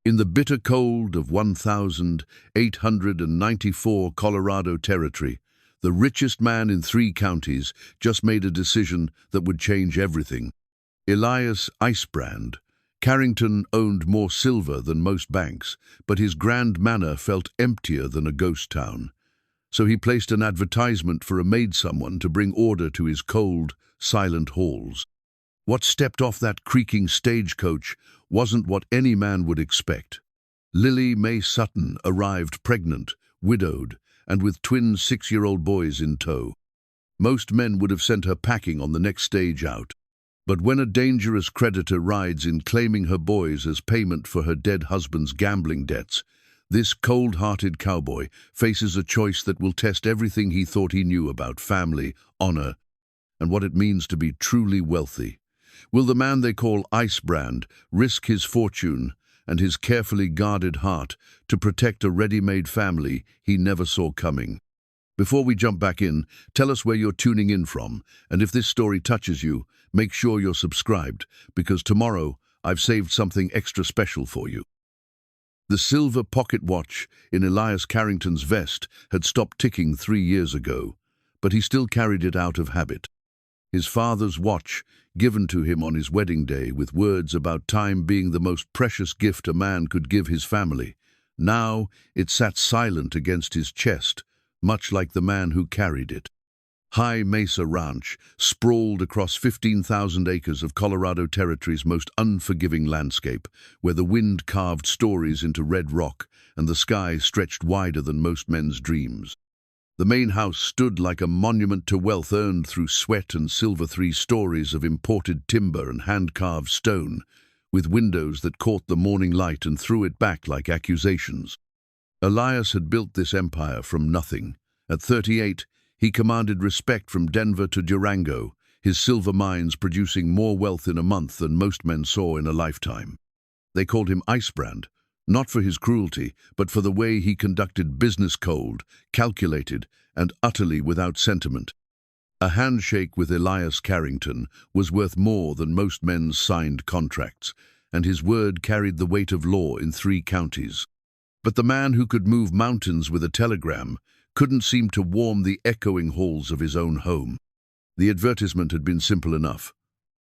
In the bitter cold of 1,894 Colorado Territory, the richest man in 3 counties just made a decision that would change everything. Elias Icebrand. Carrington owned more silver than most banks, but his grand manor felt emptier than a ghost town. So he placed an advertisement for a maid someone to bring order to his cold, silent halls. What stepped off that creaking stagecoach wasn't what any man would expect. Mae Sutton arrived pregnant, widowed, and with twin 6-year-old boys in tow. Most men would have sent her packing on the next stage out. But when a dangerous creditor rides in claiming her boys as payment for her dead husband's gambling debts, this cold-hearted cowboy faces a choice that will test everything he thought he knew about family, honor, and what it means to be truly wealthy. Will the man they call Icebrand risk his fortune and his carefully guarded heart to protect a ready-made family he never saw coming? Before we jump back in, tell us where you're tuning in from, and if this story touches you, make sure you're subscribed, because tomorrow I've saved something extra special for you. The silver pocket watch in Elias Carrington's vest had stopped ticking 3 years ago, but he still carried it out of habit. His father's watch, given to him on his wedding day with words about time being the most precious gift a man could give his family. Now it sat silent against his chest, much like the man who carried it. High Mesa Ranch sprawled across 15,000 acres of Colorado Territory's most unforgiving landscape, where the wind carved stories into red rock and the sky stretched wider than most men's dreams. The main house stood like a monument to wealth earned through sweat and silver, 3 stories of imported timber and hand-carved stone, with windows that caught the morning light and threw it back like accusations. Elias had built this empire from nothing. At 38, he commanded respect from Denver to Durango, his silver mines producing more wealth in a month than most men saw in a lifetime. They called him Icebrand, not for his cruelty, but for the way he conducted business cold, calculated, and utterly without sentiment. A handshake with Elias Carrington was worth more than most men's signed contracts, and his word carried the weight of law in 3 counties. But the man who could move mountains with a telegram couldn't seem to warm the echoing halls of his own home. The advertisement had been simple enough.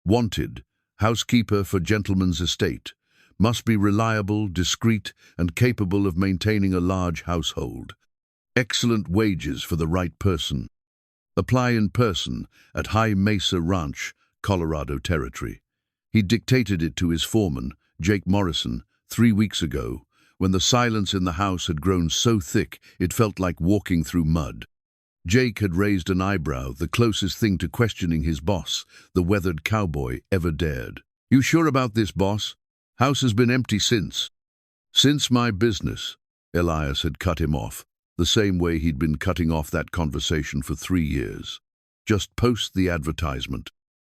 Wanted, housekeeper for gentleman's estate. Must be reliable, discreet, and capable of maintaining a large household. Excellent wages for the right person. Apply in person at High Mesa Ranch, Colorado Territory. He dictated it to his foreman, Jake Morrison, 3 weeks ago, when the silence in the house had grown so thick it felt like walking through mud. Jake had raised an eyebrow, the closest thing to questioning his boss, the weathered cowboy, ever dared. "You sure about this, boss? House has been empty since." "Since my business," Elias had cut him off, the same way he'd been cutting off that conversation for 3 years. "Just post the advertisement."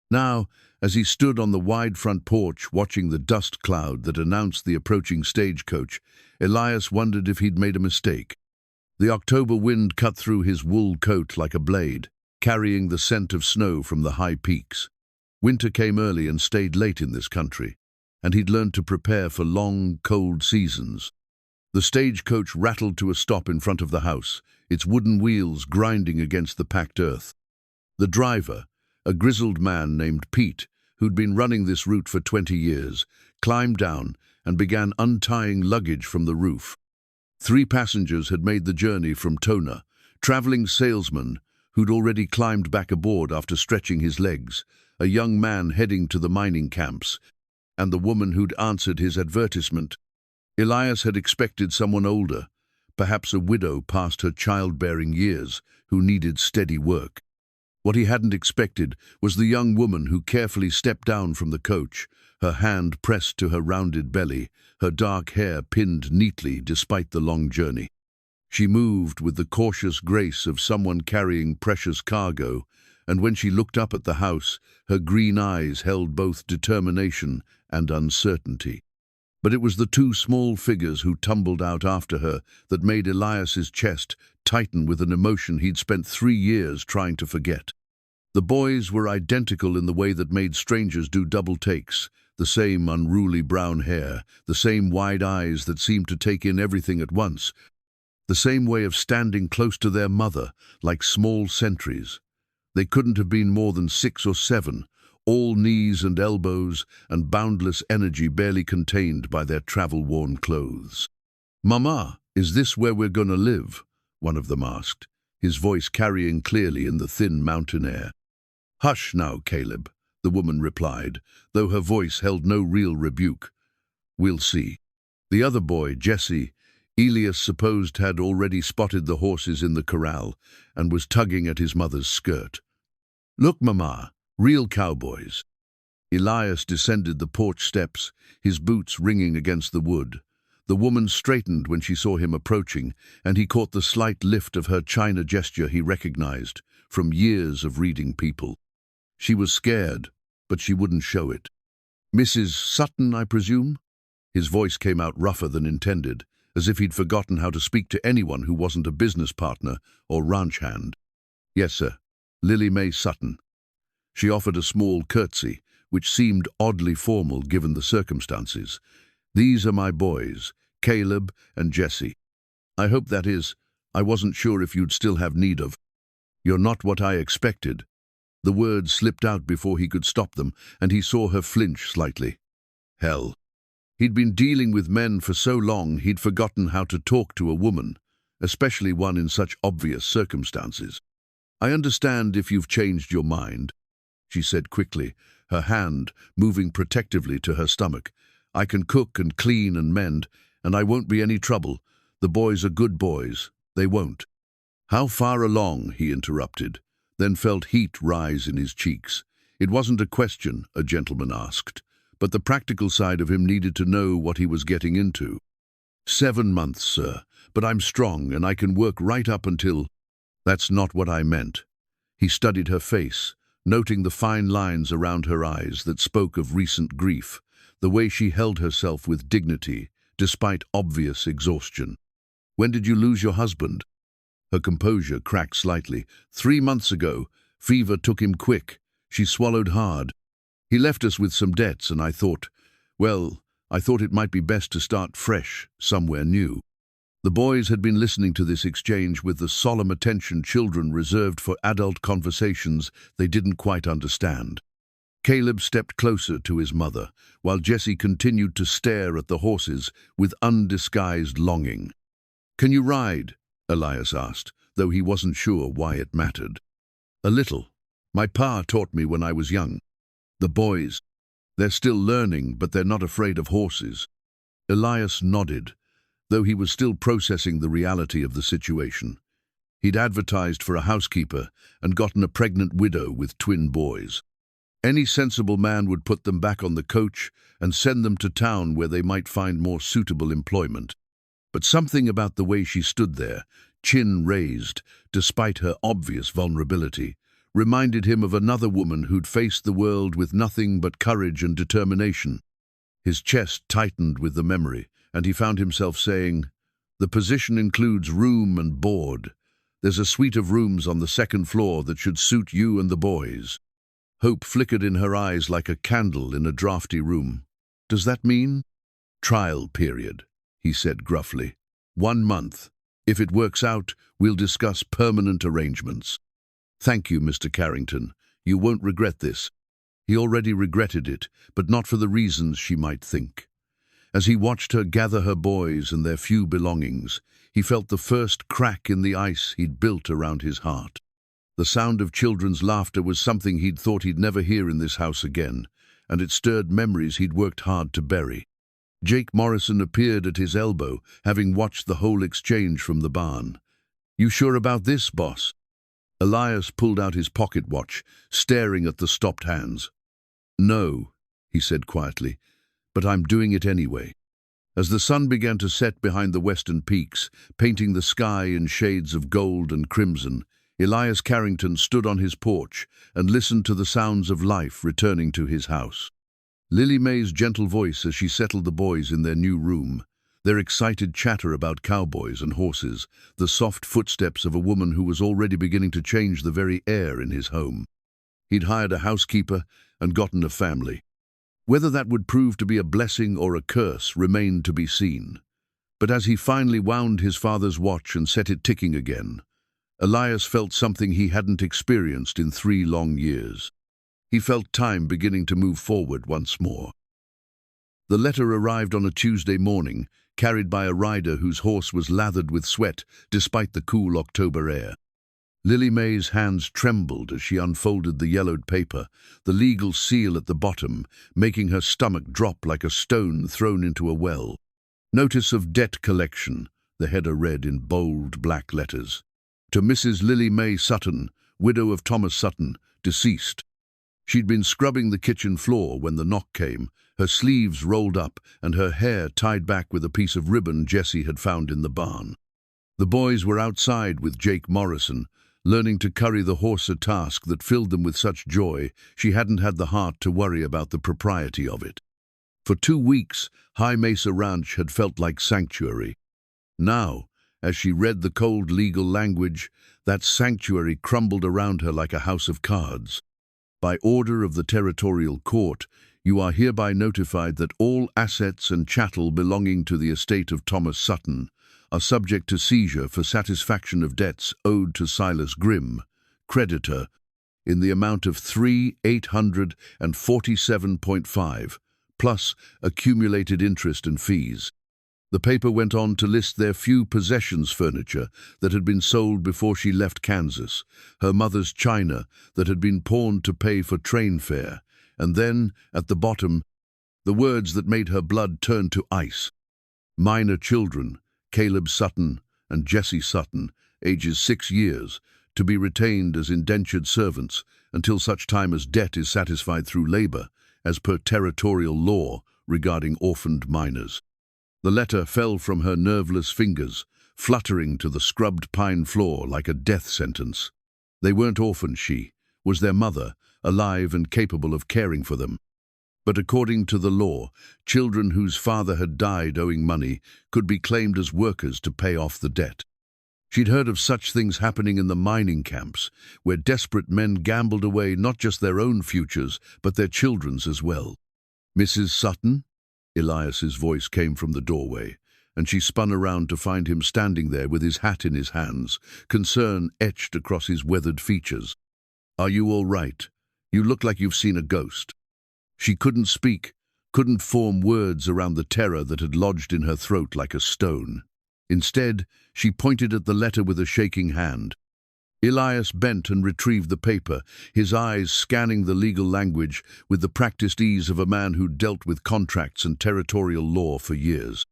Now, as he stood on the wide front porch watching the dust cloud that announced the approaching stagecoach, Elias wondered if he'd made a mistake. The October wind cut through his wool coat like a blade, carrying the scent of snow from the high peaks. Winter came early and stayed late in this country, and he'd learned to prepare for long, cold seasons. The stagecoach rattled to a stop in front of the house, its wooden wheels grinding against the packed earth. The driver, a grizzled man named Pete, who'd been running this route for 20 years, climbed down and began untying luggage from the roof. 3 passengers had made the journey from Tona, traveling salesman who'd already climbed back aboard after stretching his legs, a young man heading to the mining camps, and the woman who'd answered his advertisement. Elias had expected someone older, perhaps a widow past her childbearing years, who needed steady work. What he hadn't expected was the young woman who carefully stepped down from the coach, her hand pressed to her rounded belly, her dark hair pinned neatly despite the long journey. She moved with the cautious grace of someone carrying precious cargo, and when she looked up at the house, her green eyes held both determination and uncertainty. But it was the 2 small figures who tumbled out after her that made Elias's chest tighten with an emotion he'd spent 3 years trying to forget. The boys were identical in the way that made strangers do double takes, the same unruly brown hair, the same wide eyes that seemed to take in everything at once, the same way of standing close to their mother, like small sentries. They couldn't have been more than 6 or 7, all knees and elbows and boundless energy barely contained by their travel-worn clothes. "Mama, is this where we're going to live?" one of them asked, his voice carrying clearly in the thin mountain air. "Hush now, Caleb," the woman replied, though her voice held no real rebuke. "We'll see." The other boy, Jesse, Elias supposed had already spotted the horses in the corral and was tugging at his mother's skirt. "Look, Mama, real cowboys." Elias descended the porch steps, his boots ringing against the wood. The woman straightened when she saw him approaching, and he caught the slight lift of her China gesture he recognized from years of reading people. She was scared, but she wouldn't show it. "Mrs. Sutton, I presume?" His voice came out rougher than intended, as if he'd forgotten how to speak to anyone who wasn't a business partner or ranch hand. "Yes, sir. Mae Sutton." She offered a small curtsy, which seemed oddly formal given the circumstances. "These are my boys, Caleb and Jesse. I hope that is, I wasn't sure if you'd still have need of." "You're not what I expected." The words slipped out before he could stop them, and he saw her flinch slightly. Hell. He'd been dealing with men for so long he'd forgotten how to talk to a woman, especially one in such obvious circumstances. "I understand if you've changed your mind," she said quickly, her hand moving protectively to her stomach. "I can cook and clean and mend, and I won't be any trouble. The boys are good boys. They won't." "How far along?" he interrupted, then felt heat rise in his cheeks. It wasn't a question, a gentleman asked, but the practical side of him needed to know what he was getting into. 7 months, sir, but I'm strong and I can work right up until—" "That's not what I meant." He studied her face, noting the fine lines around her eyes that spoke of recent grief, the way she held herself with dignity, despite obvious exhaustion. "When did you lose your husband?" Her composure cracked slightly. 3 months ago. Fever took him quick. She swallowed hard. He left us with some debts, and I thought it might be best to start fresh, somewhere new. The boys had been listening to this exchange with the solemn attention children reserved for adult conversations they didn't quite understand. Caleb stepped closer to his mother, while Jesse continued to stare at the horses with undisguised longing. "Can you ride?" Elias asked, though he wasn't sure why it mattered. "A little. My pa taught me when I was young. The boys, they're still learning, but they're not afraid of horses." Elias nodded, though he was still processing the reality of the situation. He'd advertised for a housekeeper and gotten a pregnant widow with twin boys. Any sensible man would put them back on the coach and send them to town where they might find more suitable employment. But something about the way she stood there, chin raised, despite her obvious vulnerability, reminded him of another woman who'd faced the world with nothing but courage and determination. His chest tightened with the memory, and he found himself saying, "The position includes room and board. There's a suite of rooms on the 2nd floor that should suit you and the boys." Hope flickered in her eyes like a candle in a drafty room. "Does that mean?" "Trial period," he said gruffly. 1 month. If it works out, we'll discuss permanent arrangements." "Thank you, Mr. Carrington. You won't regret this." He already regretted it, but not for the reasons she might think. As he watched her gather her boys and their few belongings, he felt the first crack in the ice he'd built around his heart. The sound of children's laughter was something he'd thought he'd never hear in this house again, and it stirred memories he'd worked hard to bury. Jake Morrison appeared at his elbow, having watched the whole exchange from the barn. "You sure about this, boss?" Elias pulled out his pocket watch, staring at the stopped hands. "No," he said quietly, "but I'm doing it anyway." As the sun began to set behind the western peaks, painting the sky in shades of gold and crimson, Elias Carrington stood on his porch and listened to the sounds of life returning to his house. Lily Mae's gentle voice as she settled the boys in their new room, their excited chatter about cowboys and horses, the soft footsteps of a woman who was already beginning to change the very air in his home. He'd hired a housekeeper and gotten a family. Whether that would prove to be a blessing or a curse remained to be seen. But as he finally wound his father's watch and set it ticking again, Elias felt something he hadn't experienced in 3 long years. He felt time beginning to move forward once more. The letter arrived on a Tuesday morning, carried by a rider whose horse was lathered with sweat despite the cool October air. Lily Mae's hands trembled as she unfolded the yellowed paper, the legal seal at the bottom, making her stomach drop like a stone thrown into a well. Notice of debt collection, the header read in bold black letters. To Mrs. Lily Mae Sutton, widow of Thomas Sutton, deceased. She'd been scrubbing the kitchen floor when the knock came, her sleeves rolled up and her hair tied back with a piece of ribbon Jessie had found in the barn. The boys were outside with Jake Morrison, learning to curry the horse, a task that filled them with such joy she hadn't had the heart to worry about the propriety of it. For 2 weeks, High Mesa Ranch had felt like sanctuary. Now, as she read the cold legal language, that sanctuary crumbled around her like a house of cards. By order of the territorial court, you are hereby notified that all assets and chattel belonging to the estate of Thomas Sutton are subject to seizure for satisfaction of debts owed to Silas Grimm, creditor, in the amount of $3,847.5, plus accumulated interest and fees. The paper went on to list their few possessions, furniture that had been sold before she left Kansas, her mother's china that had been pawned to pay for train fare, and then, at the bottom, the words that made her blood turn to ice. Minor children, Caleb Sutton and Jessie Sutton, ages 6 years, to be retained as indentured servants until such time as debt is satisfied through labor, as per territorial law regarding orphaned minors. The letter fell from her nerveless fingers, fluttering to the scrubbed pine floor like a death sentence. They weren't orphans, she was their mother, alive and capable of caring for them. But according to the law, children whose father had died owing money could be claimed as workers to pay off the debt. She'd heard of such things happening in the mining camps, where desperate men gambled away not just their own futures, but their children's as well. Mrs. Sutton? Elias's voice came from the doorway, and she spun around to find him standing there with his hat in his hands, concern etched across his weathered features. "Are you all right? You look like you've seen a ghost." She couldn't speak, couldn't form words around the terror that had lodged in her throat like a stone. Instead, she pointed at the letter with a shaking hand. Elias bent and retrieved the paper, his eyes scanning the legal language with the practiced ease of a man who'd dealt with contracts and territorial law for years.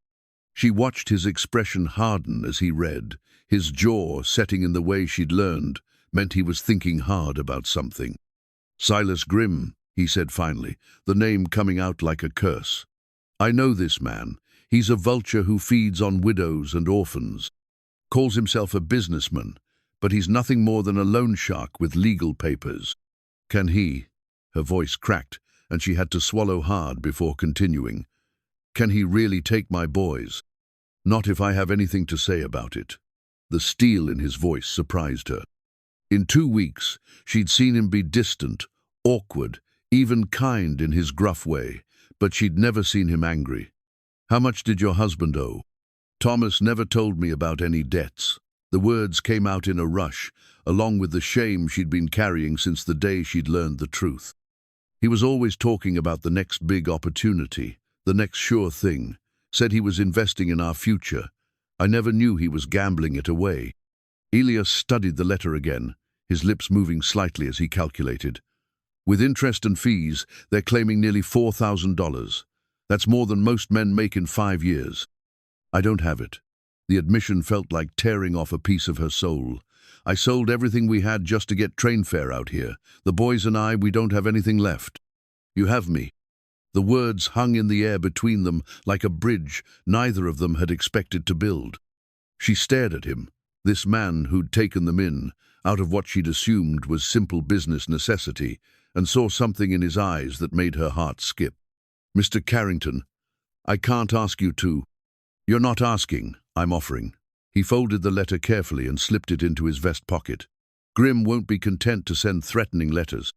She watched his expression harden as he read. His jaw, setting in the way she'd learned, meant he was thinking hard about something. "Silas Grimm," he said finally, the name coming out like a curse. "I know this man. He's a vulture who feeds on widows and orphans. Calls himself a businessman, but he's nothing more than a loan shark with legal papers. Can he?" Her voice cracked, and she had to swallow hard before continuing. "Can he really take my boys?" "Not if I have anything to say about it." The steel in his voice surprised her. In 2 weeks, she'd seen him be distant, awkward, even kind in his gruff way, but she'd never seen him angry. "How much did your husband owe?" "Thomas never told me about any debts." The words came out in a rush, along with the shame she'd been carrying since the day she'd learned the truth. "He was always talking about the next big opportunity, the next sure thing. Said he was investing in our future. I never knew he was gambling it away." Elias studied the letter again, his lips moving slightly as he calculated. "With interest and fees, they're claiming nearly $4,000. That's more than most men make in 5 years. I don't have it." The admission felt like tearing off a piece of her soul. "I sold everything we had just to get train fare out here. The boys and I, we don't have anything left." "You have me." The words hung in the air between them like a bridge neither of them had expected to build. She stared at him, this man who'd taken them in, out of what she'd assumed was simple business necessity, and saw something in his eyes that made her heart skip. "Mr. Carrington, I can't ask you to." "You're not asking, I'm offering." He folded the letter carefully and slipped it into his vest pocket. "Grimm won't be content to send threatening letters.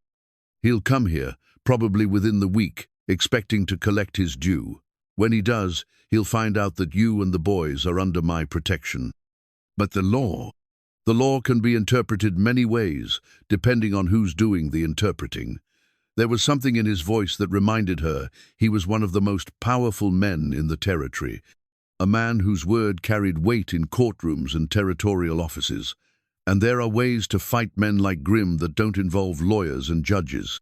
He'll come here, probably within the week, expecting to collect his due. When he does, he'll find out that you and the boys are under my protection. But the law can be interpreted many ways, depending on who's doing the interpreting. There was something in his voice that reminded her he was one of the most powerful men in the territory, a man whose word carried weight in courtrooms and territorial offices. And there are ways to fight men like Grimm that don't involve lawyers and judges.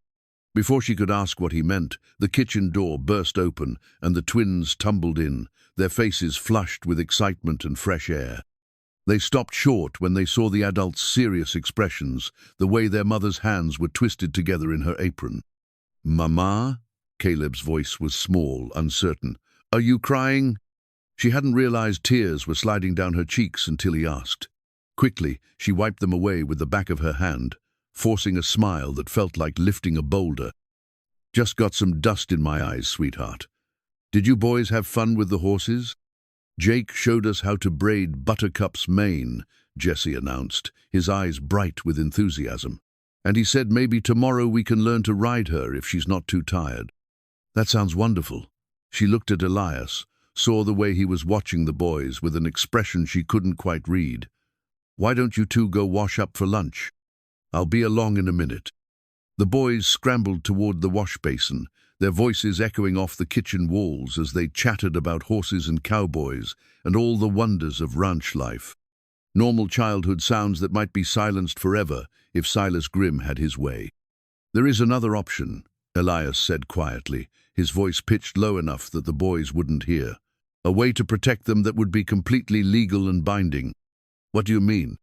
Before she could ask what he meant, the kitchen door burst open and the twins tumbled in, their faces flushed with excitement and fresh air. They stopped short when they saw the adults' serious expressions, the way their mother's hands were twisted together in her apron. "Mama?" Caleb's voice was small, uncertain. "Are you crying?" She hadn't realized tears were sliding down her cheeks until he asked. Quickly, she wiped them away with the back of her hand, forcing a smile that felt like lifting a boulder. "Just got some dust in my eyes, sweetheart. Did you boys have fun with the horses?" "Jake showed us how to braid Buttercup's mane," Jesse announced, his eyes bright with enthusiasm. "And he said maybe tomorrow we can learn to ride her if she's not too tired." "That sounds wonderful." She looked at Elias, saw the way he was watching the boys with an expression she couldn't quite read. "Why don't you two go wash up for lunch? I'll be along in a minute." The boys scrambled toward the wash basin, their voices echoing off the kitchen walls as they chattered about horses and cowboys and all the wonders of ranch life. Normal childhood sounds that might be silenced forever if Silas Grimm had his way. "There is another option," Elias said quietly, his voice pitched low enough that the boys wouldn't hear. "A way to protect them that would be completely legal and binding." "What do you mean?"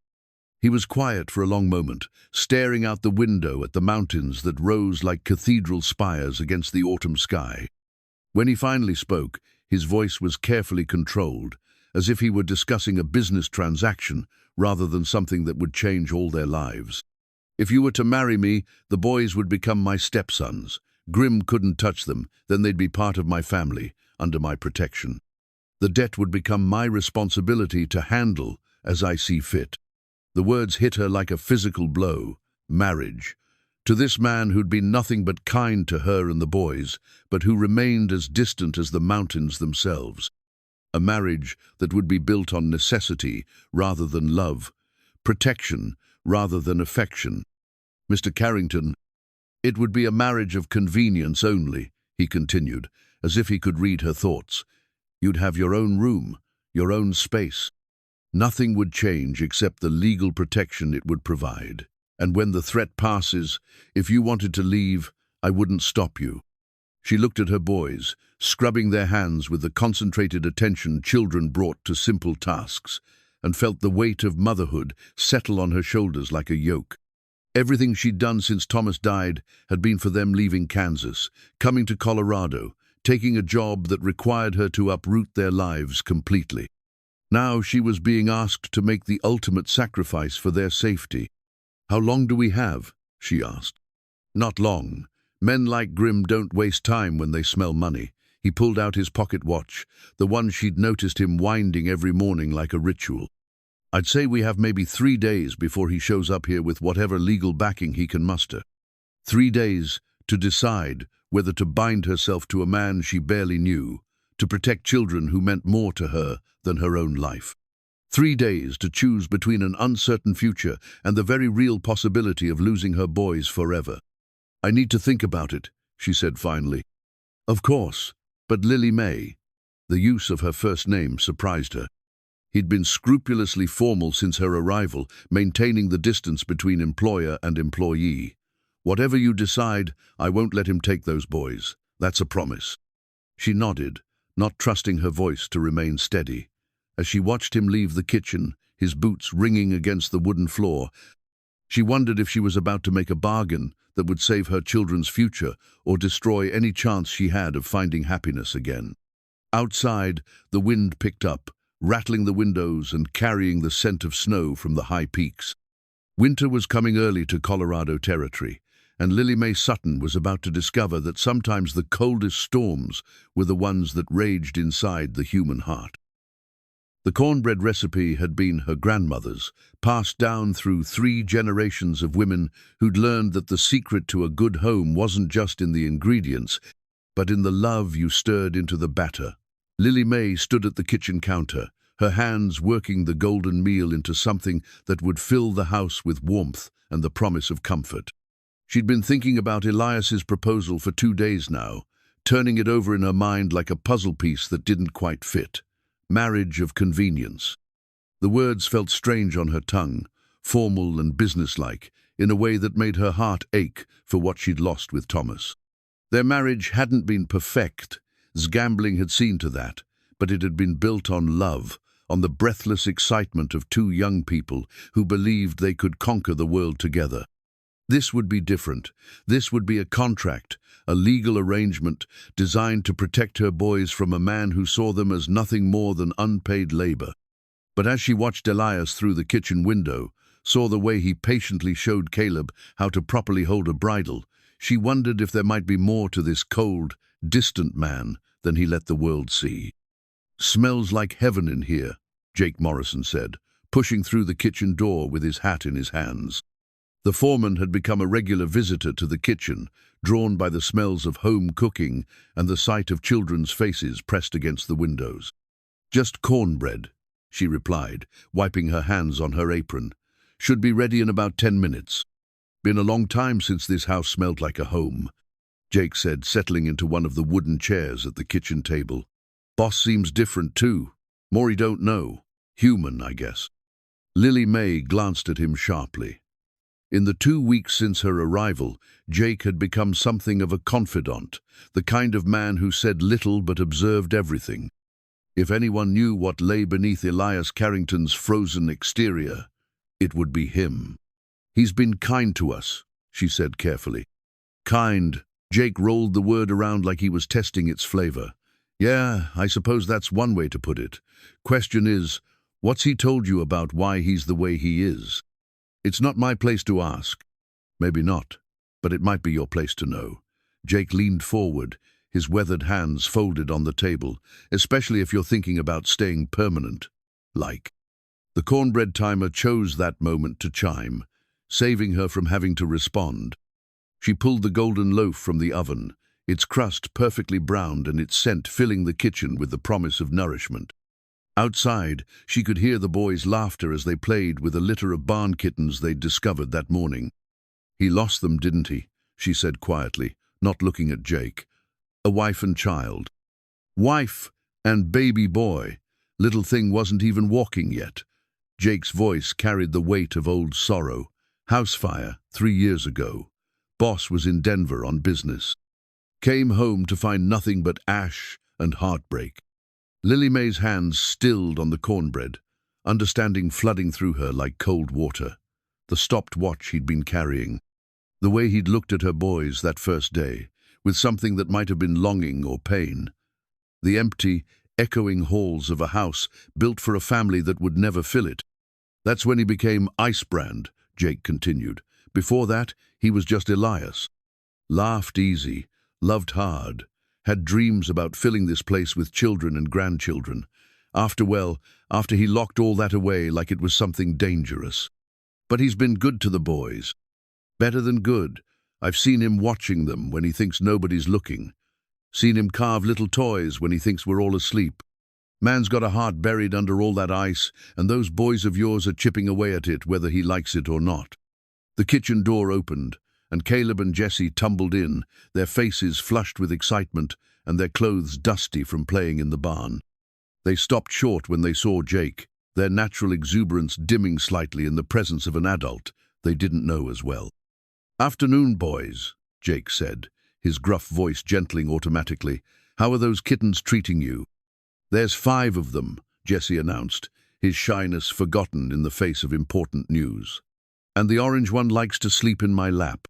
He was quiet for a long moment, staring out the window at the mountains that rose like cathedral spires against the autumn sky. When he finally spoke, his voice was carefully controlled, as if he were discussing a business transaction rather than something that would change all their lives. "If you were to marry me, the boys would become my stepsons. Grimm couldn't touch them, then they'd be part of my family, under my protection. The debt would become my responsibility to handle as I see fit." The words hit her like a physical blow. Marriage. To this man who'd been nothing but kind to her and the boys, but who remained as distant as the mountains themselves. A marriage that would be built on necessity rather than love, protection rather than affection. "Mr. Carrington, it would be a marriage of convenience only," he continued, as if he could read her thoughts. "You'd have your own room, your own space. Nothing would change except the legal protection it would provide. And when the threat passes, if you wanted to leave, I wouldn't stop you." She looked at her boys, scrubbing their hands with the concentrated attention children brought to simple tasks, and felt the weight of motherhood settle on her shoulders like a yoke. Everything she'd done since Thomas died had been for them leaving Kansas, coming to Colorado, taking a job that required her to uproot their lives completely. Now she was being asked to make the ultimate sacrifice for their safety. "How long do we have?" she asked. "Not long. Men like Grimm don't waste time when they smell money." He pulled out his pocket watch, the one she'd noticed him winding every morning like a ritual. "I'd say we have maybe 3 days before he shows up here with whatever legal backing he can muster. 3 days to decide whether to bind herself to a man she barely knew, to protect children who meant more to her than her own life. 3 days to choose between an uncertain future and the very real possibility of losing her boys forever. "I need to think about it," she said finally. "Of course, but Lily Mae." The use of her first name surprised her. He'd been scrupulously formal since her arrival, maintaining the distance between employer and employee. "Whatever you decide, I won't let him take those boys. That's a promise." She nodded, not trusting her voice to remain steady. As she watched him leave the kitchen, his boots ringing against the wooden floor, she wondered if she was about to make a bargain that would save her children's future or destroy any chance she had of finding happiness again. Outside, the wind picked up, rattling the windows and carrying the scent of snow from the high peaks. Winter was coming early to Colorado territory, and Mae Sutton was about to discover that sometimes the coldest storms were the ones that raged inside the human heart. The cornbread recipe had been her grandmother's, passed down through 3 generations of women who'd learned that the secret to a good home wasn't just in the ingredients, but in the love you stirred into the batter. Lily Mae stood at the kitchen counter, her hands working the golden meal into something that would fill the house with warmth and the promise of comfort. She'd been thinking about Elias's proposal for 2 days now, turning it over in her mind like a puzzle piece that didn't quite fit. Marriage of convenience. The words felt strange on her tongue, formal and businesslike, in a way that made her heart ache for what she'd lost with Thomas. Their marriage hadn't been perfect, gambling had seen to that, but it had been built on love, on the breathless excitement of 2 young people who believed they could conquer the world together. This would be different. This would be a contract, a legal arrangement designed to protect her boys from a man who saw them as nothing more than unpaid labor. But as she watched Elias through the kitchen window, saw the way he patiently showed Caleb how to properly hold a bridle, she wondered if there might be more to this cold, distant man than he let the world see. "Smells like heaven in here," Jake Morrison said, pushing through the kitchen door with his hat in his hands. The foreman had become a regular visitor to the kitchen, drawn by the smells of home cooking and the sight of children's faces pressed against the windows. "Just cornbread," she replied, wiping her hands on her apron. "Should be ready in about 10 minutes. Been a long time since this house smelled like a home," Jake said, settling into one of the wooden chairs at the kitchen table. "Boss seems different too. More he don't know. Human, I guess." Lily Mae glanced at him sharply. In the 2 weeks since her arrival, Jake had become something of a confidant, the kind of man who said little but observed everything. If anyone knew what lay beneath Elias Carrington's frozen exterior, it would be him. "He's been kind to us," she said carefully. "Kind." Jake rolled the word around like he was testing its flavor. "Yeah, I suppose that's one way to put it. Question is, what's he told you about why he's the way he is?" "It's not my place to ask." "Maybe not, but it might be your place to know." Jake leaned forward, his weathered hands folded on the table, "especially if you're thinking about staying permanent. Like." The cornbread timer chose that moment to chime, saving her from having to respond. She pulled the golden loaf from the oven, its crust perfectly browned and its scent filling the kitchen with the promise of nourishment. Outside, she could hear the boys' laughter as they played with a litter of barn kittens they'd discovered that morning. "He lost them, didn't he?" she said quietly, not looking at Jake. "A wife and child." "Wife and baby boy. Little thing wasn't even walking yet." Jake's voice carried the weight of old sorrow. "House fire 3 years ago. Boss was in Denver on business. Came home to find nothing but ash and heartbreak." Lily Mae's hands stilled on the cornbread, understanding flooding through her like cold water. The stopped watch he'd been carrying. The way he'd looked at her boys that first day, with something that might have been longing or pain. The empty, echoing halls of a house built for a family that would never fill it. "That's when he became Icebrand," Jake continued. "Before that, he was just Elias. Laughed easy, loved hard, had dreams about filling this place with children and grandchildren. After he locked all that away like it was something dangerous. But he's been good to the boys. Better than good. I've seen him watching them when he thinks nobody's looking. Seen him carve little toys when he thinks we're all asleep. Man's got a heart buried under all that ice, and those boys of yours are chipping away at it whether he likes it or not." The kitchen door opened, and Caleb and Jesse tumbled in, their faces flushed with excitement and their clothes dusty from playing in the barn. They stopped short when they saw Jake, their natural exuberance dimming slightly in the presence of an adult they didn't know as well. "Afternoon, boys," Jake said, his gruff voice gentling automatically. "How are those kittens treating you?" "There's 5 of them," Jesse announced, his shyness forgotten in the face of important news. "And the orange one likes to sleep in my lap."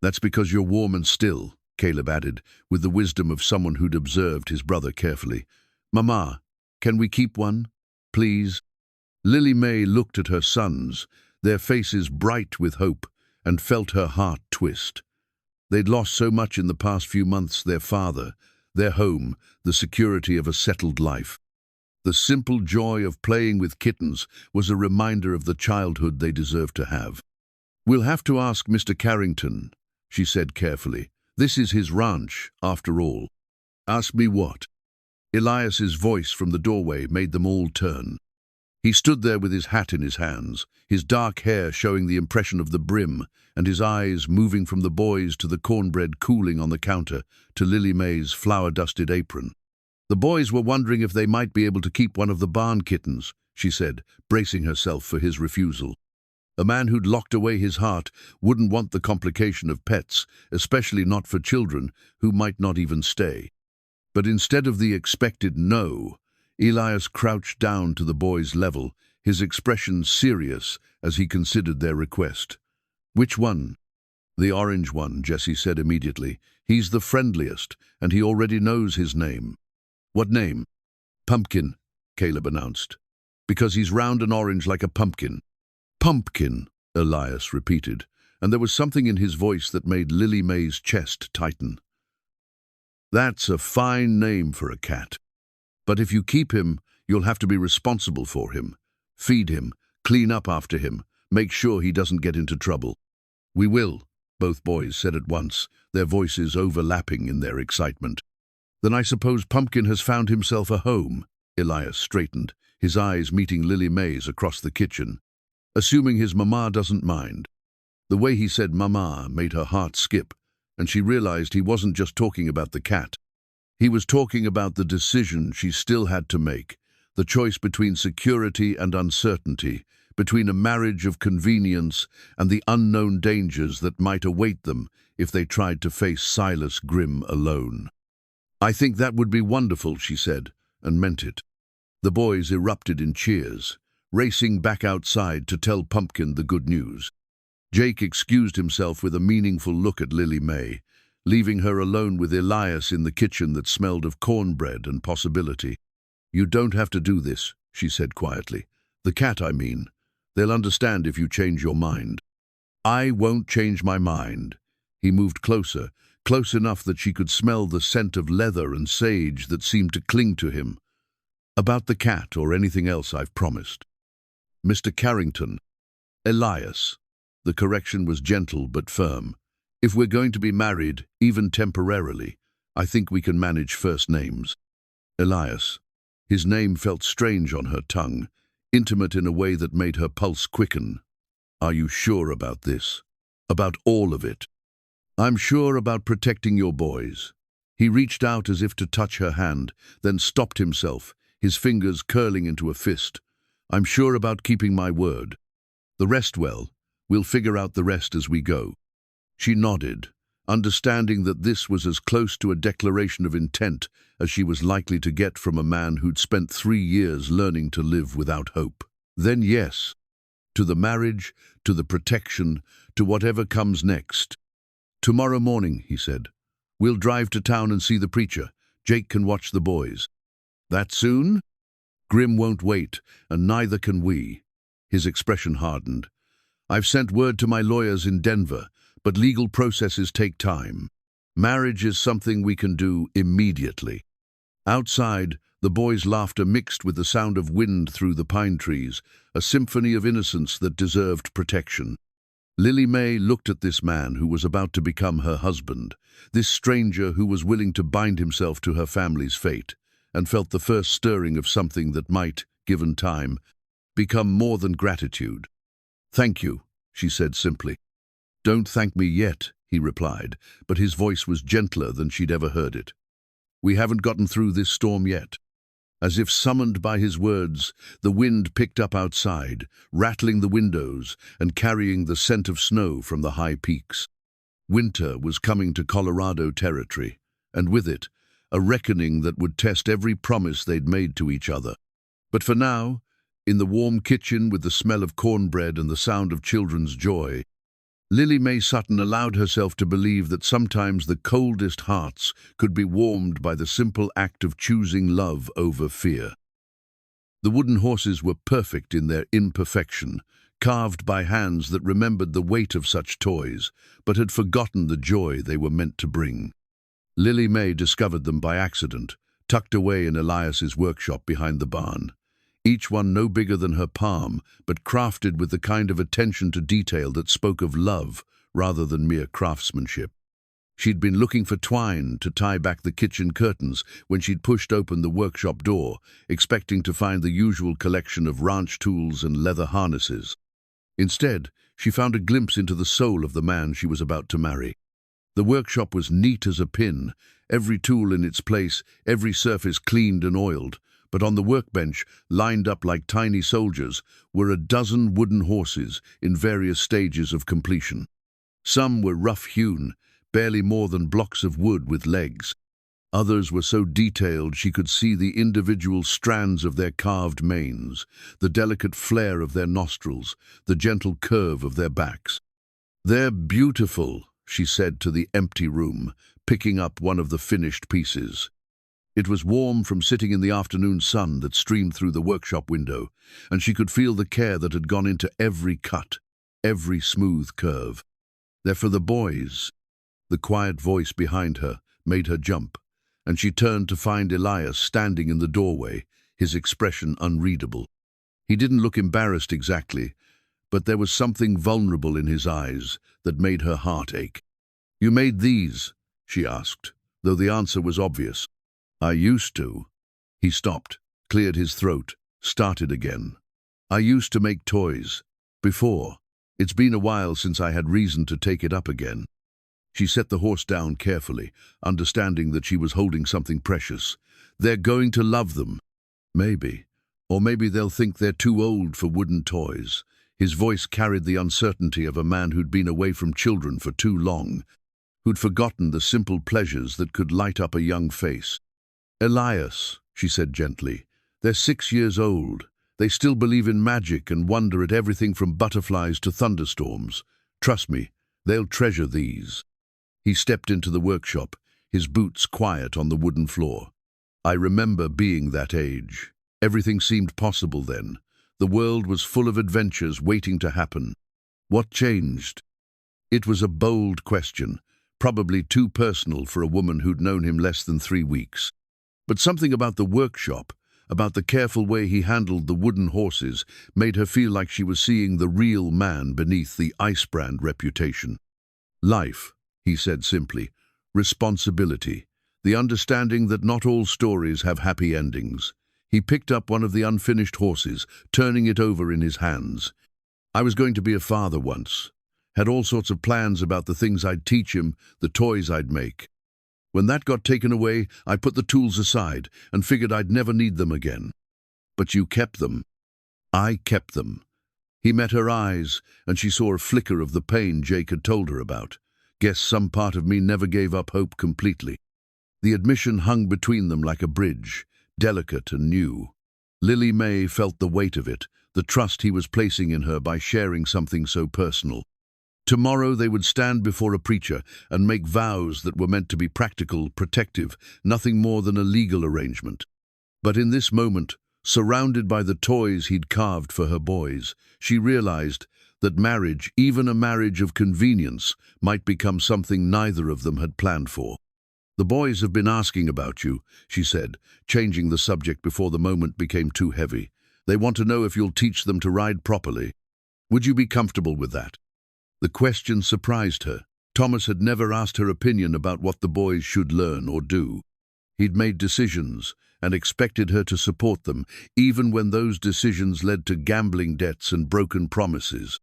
"That's because you're warm and still," Caleb added, with the wisdom of someone who'd observed his brother carefully. "Mama, can we keep one, please?" Lily Mae looked at her sons, their faces bright with hope, and felt her heart twist. They'd lost so much in the past few months, their father, their home, the security of a settled life. The simple joy of playing with kittens was a reminder of the childhood they deserved to have. "We'll have to ask Mr. Carrington," she said carefully. "This is his ranch, after all." Ask me what? Elias's voice from the doorway made them all turn. He stood there with his hat in his hands, his dark hair showing the impression of the brim, and his eyes moving from the boys to the cornbread cooling on the counter to Lily Mae's flour-dusted apron. The boys were wondering if they might be able to keep one of the barn kittens, she said, bracing herself for his refusal. A man who'd locked away his heart wouldn't want the complication of pets, especially not for children who might not even stay. But instead of the expected no, Elias crouched down to the boy's level, his expression serious as he considered their request. Which one? The orange one, Jessie said immediately. He's the friendliest, and he already knows his name. What name? Pumpkin, Caleb announced. Because he's round and orange like a pumpkin. Pumpkin, Elias repeated, and there was something in his voice that made Lily Mae's chest tighten. That's a fine name for a cat. But if you keep him, you'll have to be responsible for him. Feed him, clean up after him, make sure he doesn't get into trouble. We will, both boys said at once, their voices overlapping in their excitement. Then I suppose Pumpkin has found himself a home, Elias straightened, his eyes meeting Lily Mae's across the kitchen. Assuming his mama doesn't mind. The way he said mama made her heart skip, and she realized he wasn't just talking about the cat. He was talking about the decision she still had to make, the choice between security and uncertainty, between a marriage of convenience and the unknown dangers that might await them if they tried to face Silas Grimm alone. I think that would be wonderful, she said, and meant it. The boys erupted in cheers, racing back outside to tell Pumpkin the good news. Jake excused himself with a meaningful look at Lily Mae, leaving her alone with Elias in the kitchen that smelled of cornbread and possibility. You don't have to do this, she said quietly. The cat, I mean. They'll understand if you change your mind. I won't change my mind. He moved closer, close enough that she could smell the scent of leather and sage that seemed to cling to him. About the cat or anything else I've promised. Mr. Carrington. Elias. The correction was gentle but firm. If we're going to be married, even temporarily, I think we can manage first names. Elias. His name felt strange on her tongue, intimate in a way that made her pulse quicken. Are you sure about this? About all of it? I'm sure about protecting your boys. He reached out as if to touch her hand, then stopped himself, his fingers curling into a fist. I'm sure about keeping my word. The rest, well, we'll figure out the rest as we go. She nodded, understanding that this was as close to a declaration of intent as she was likely to get from a man who'd spent 3 years learning to live without hope. Then yes, to the marriage, to the protection, to whatever comes next. Tomorrow morning, he said. We'll drive to town and see the preacher. Jake can watch the boys. That soon? Grimm won't wait, and neither can we. His expression hardened. I've sent word to my lawyers in Denver, but legal processes take time. Marriage is something we can do immediately. Outside, the boys' laughter mixed with the sound of wind through the pine trees, a symphony of innocence that deserved protection. Lily Mae looked at this man who was about to become her husband, this stranger who was willing to bind himself to her family's fate, and felt the first stirring of something that might, given time, become more than gratitude. Thank you, she said simply. Don't thank me yet, he replied, but his voice was gentler than she'd ever heard it. We haven't gotten through this storm yet. As if summoned by his words, the wind picked up outside, rattling the windows and carrying the scent of snow from the high peaks. Winter was coming to Colorado territory, and with it, a reckoning that would test every promise they'd made to each other. But for now, in the warm kitchen with the smell of cornbread and the sound of children's joy, Lily Mae Sutton allowed herself to believe that sometimes the coldest hearts could be warmed by the simple act of choosing love over fear. The wooden horses were perfect in their imperfection, carved by hands that remembered the weight of such toys, but had forgotten the joy they were meant to bring. Lily Mae discovered them by accident, tucked away in Elias's workshop behind the barn. Each one no bigger than her palm, but crafted with the kind of attention to detail that spoke of love rather than mere craftsmanship. She'd been looking for twine to tie back the kitchen curtains when she'd pushed open the workshop door, expecting to find the usual collection of ranch tools and leather harnesses. Instead, she found a glimpse into the soul of the man she was about to marry. The workshop was neat as a pin, every tool in its place, every surface cleaned and oiled, but on the workbench, lined up like tiny soldiers, were a dozen wooden horses in various stages of completion. Some were rough-hewn, barely more than blocks of wood with legs. Others were so detailed she could see the individual strands of their carved manes, the delicate flare of their nostrils, the gentle curve of their backs. "They're beautiful," she said to the empty room, picking up one of the finished pieces. It was warm from sitting in the afternoon sun that streamed through the workshop window, and she could feel the care that had gone into every cut, every smooth curve. "They're for the boys." The quiet voice behind her made her jump, and she turned to find Elias standing in the doorway, his expression unreadable. He didn't look embarrassed exactly, but there was something vulnerable in his eyes that made her heart ache. "You made these?" she asked, though the answer was obvious. "I used to." He stopped, cleared his throat, started again. "I used to make toys. Before. It's been a while since I had reason to take it up again." She set the horse down carefully, understanding that she was holding something precious. "They're going to love them." "Maybe. Or maybe they'll think they're too old for wooden toys." His voice carried the uncertainty of a man who'd been away from children for too long, who'd forgotten the simple pleasures that could light up a young face. "Elias," she said gently, "they're 6 years old. They still believe in magic and wonder at everything from butterflies to thunderstorms. Trust me, they'll treasure these." He stepped into the workshop, his boots quiet on the wooden floor. "I remember being that age. Everything seemed possible then. The world was full of adventures waiting to happen. What changed?" It was a bold question, probably too personal for a woman who'd known him less than 3 weeks. But something about the workshop, about the careful way he handled the wooden horses, made her feel like she was seeing the real man beneath the Icebrand reputation. "Life," he said simply. "Responsibility. The understanding that not all stories have happy endings." He picked up one of the unfinished horses, turning it over in his hands. "I was going to be a father once. Had all sorts of plans about the things I'd teach him, the toys I'd make. When that got taken away, I put the tools aside and figured I'd never need them again. But you kept them." "I kept them." He met her eyes, and she saw a flicker of the pain Jake had told her about. "Guess some part of me never gave up hope completely." The admission hung between them like a bridge, delicate and new. Lily Mae felt the weight of it, the trust he was placing in her by sharing something so personal. Tomorrow they would stand before a preacher and make vows that were meant to be practical, protective, nothing more than a legal arrangement. But in this moment, surrounded by the toys he'd carved for her boys, she realized that marriage, even a marriage of convenience, might become something neither of them had planned for. "The boys have been asking about you," she said, changing the subject before the moment became too heavy. "They want to know if you'll teach them to ride properly. Would you be comfortable with that?" The question surprised her. Thomas had never asked her opinion about what the boys should learn or do. He'd made decisions and expected her to support them, even when those decisions led to gambling debts and broken promises.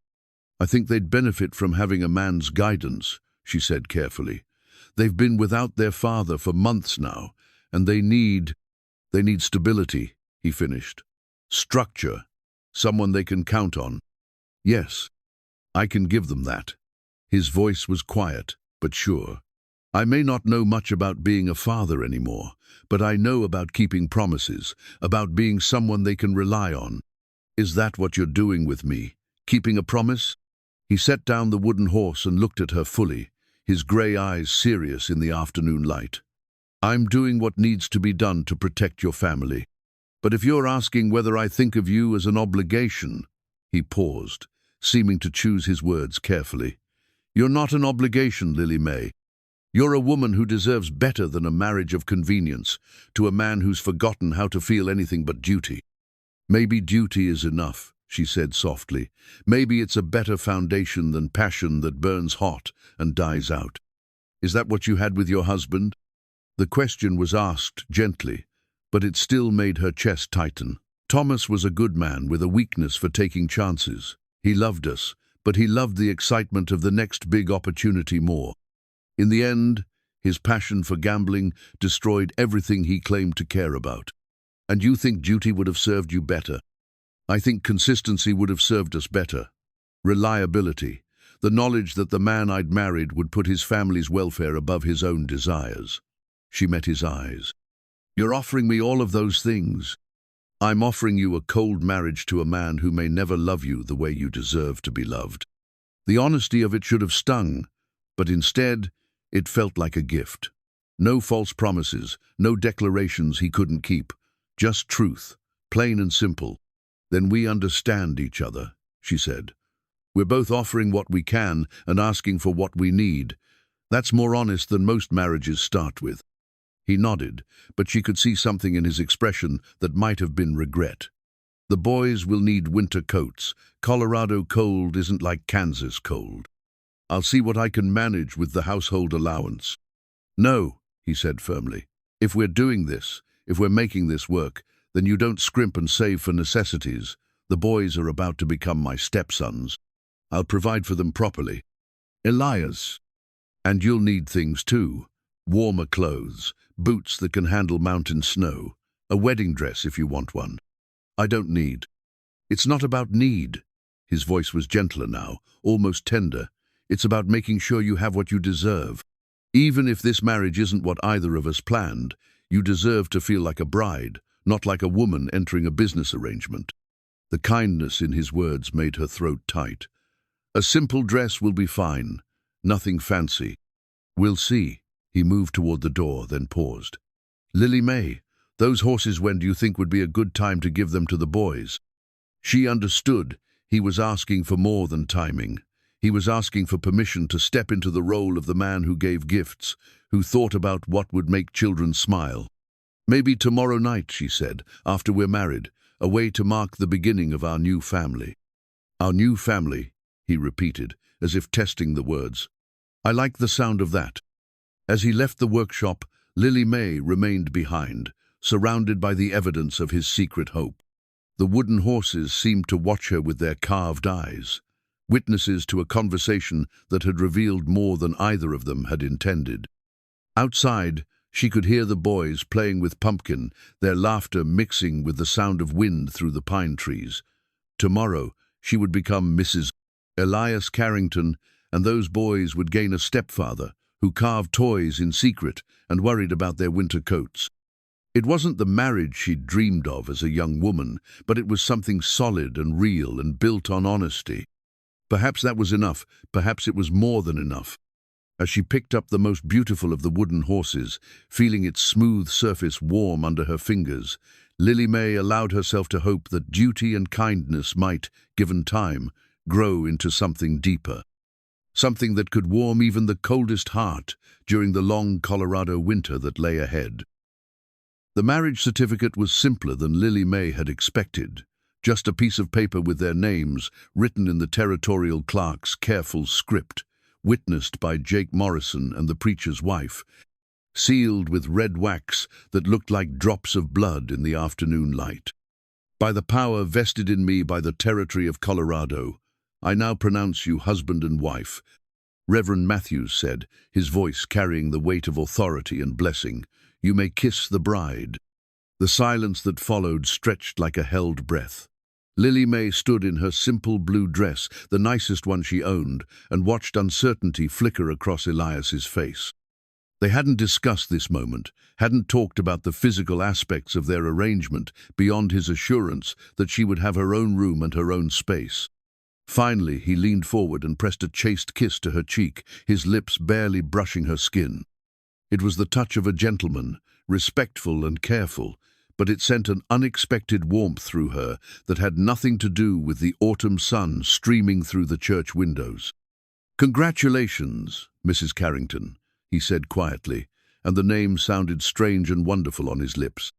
"I think they'd benefit from having a man's guidance," she said carefully. "They've been without their father for months now, and they need stability," he finished. "Structure, someone they can count on." "Yes, I can give them that." His voice was quiet, but sure. "I may not know much about being a father anymore, but I know about keeping promises, about being someone they can rely on. Is that what you're doing with me? Keeping a promise?" He set down the wooden horse and looked at her fully, his grey eyes serious in the afternoon light. "I'm doing what needs to be done to protect your family. But if you're asking whether I think of you as an obligation," he paused, seeming to choose his words carefully. "You're not an obligation, Lily Mae. You're a woman who deserves better than a marriage of convenience to a man who's forgotten how to feel anything but duty." "Maybe duty is enough," she said softly. "Maybe it's a better foundation than passion that burns hot and dies out." Is that what you had with your husband? The question was asked gently, but it still made her chest tighten. Thomas was a good man with a weakness for taking chances. He loved us, but he loved the excitement of the next big opportunity more. In the end, his passion for gambling destroyed everything he claimed to care about. And you think duty would have served you better? I think consistency would have served us better. Reliability. The knowledge that the man I'd married would put his family's welfare above his own desires. She met his eyes. You're offering me all of those things. I'm offering you a cold marriage to a man who may never love you the way you deserve to be loved. The honesty of it should have stung, but instead, it felt like a gift. No false promises, no declarations he couldn't keep. Just truth, plain and simple. Then we understand each other, she said. We're both offering what we can and asking for what we need. That's more honest than most marriages start with. He nodded, but she could see something in his expression that might have been regret. The boys will need winter coats. Colorado cold isn't like Kansas cold. I'll see what I can manage with the household allowance. No, he said firmly. If we're doing this, if we're making this work, then you don't scrimp and save for necessities. The boys are about to become my stepsons. I'll provide for them properly. Elias. And you'll need things too. Warmer clothes, boots that can handle mountain snow, a wedding dress if you want one. I don't need. It's not about need. His voice was gentler now, almost tender. It's about making sure you have what you deserve. Even if this marriage isn't what either of us planned, you deserve to feel like a bride, not like a woman entering a business arrangement. The kindness in his words made her throat tight. A simple dress will be fine. Nothing fancy. We'll see. He moved toward the door, then paused. Lily Mae, those horses, when do you think would be a good time to give them to the boys? She understood. He was asking for more than timing. He was asking for permission to step into the role of the man who gave gifts, who thought about what would make children smile. Maybe tomorrow night, she said, after we're married, a way to mark the beginning of our new family. Our new family, he repeated, as if testing the words. I like the sound of that. As he left the workshop, Lily Mae remained behind, surrounded by the evidence of his secret hope. The wooden horses seemed to watch her with their carved eyes, witnesses to a conversation that had revealed more than either of them had intended. Outside, she could hear the boys playing with Pumpkin, their laughter mixing with the sound of wind through the pine trees. Tomorrow, she would become Mrs. Elias Carrington, and those boys would gain a stepfather who carved toys in secret and worried about their winter coats. It wasn't the marriage she'd dreamed of as a young woman, but it was something solid and real and built on honesty. Perhaps that was enough, perhaps it was more than enough. As she picked up the most beautiful of the wooden horses, feeling its smooth surface warm under her fingers, Lily Mae allowed herself to hope that duty and kindness might, given time, grow into something deeper. Something that could warm even the coldest heart during the long Colorado winter that lay ahead. The marriage certificate was simpler than Lily Mae had expected. Just a piece of paper with their names, written in the territorial clerk's careful script, witnessed by Jake Morrison and the preacher's wife, sealed with red wax that looked like drops of blood in the afternoon light. By the power vested in me by the territory of Colorado, I now pronounce you husband and wife, Reverend Matthews said, his voice carrying the weight of authority and blessing. You may kiss the bride. The silence that followed stretched like a held breath. Lily Mae stood in her simple blue dress, the nicest one she owned, and watched uncertainty flicker across Elias's face. They hadn't discussed this moment, hadn't talked about the physical aspects of their arrangement beyond his assurance that she would have her own room and her own space. Finally, he leaned forward and pressed a chaste kiss to her cheek, his lips barely brushing her skin. It was the touch of a gentleman, respectful and careful, but it sent an unexpected warmth through her that had nothing to do with the autumn sun streaming through the church windows. Congratulations, Mrs. Carrington, he said quietly, and the name sounded strange and wonderful on his lips.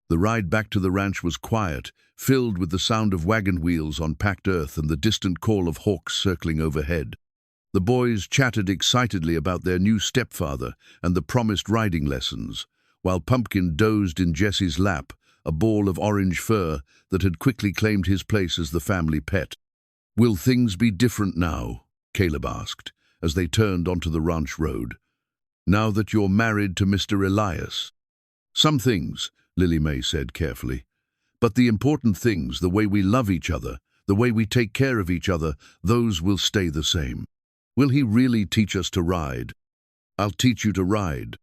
The ride back to the ranch was quiet, filled with the sound of wagon wheels on packed earth and the distant call of hawks circling overhead. The boys chatted excitedly about their new stepfather and the promised riding lessons, while Pumpkin dozed in Jessie's lap, a ball of orange fur that had quickly claimed his place as the family pet. "Will things be different now?" Caleb asked, as they turned onto the ranch road. "Now that you're married to Mr. Elias?" "Some things," Lily Mae said carefully. "But the important things, the way we love each other, the way we take care of each other, those will stay the same." "Will he really teach us to ride?" "I'll teach you to ride,"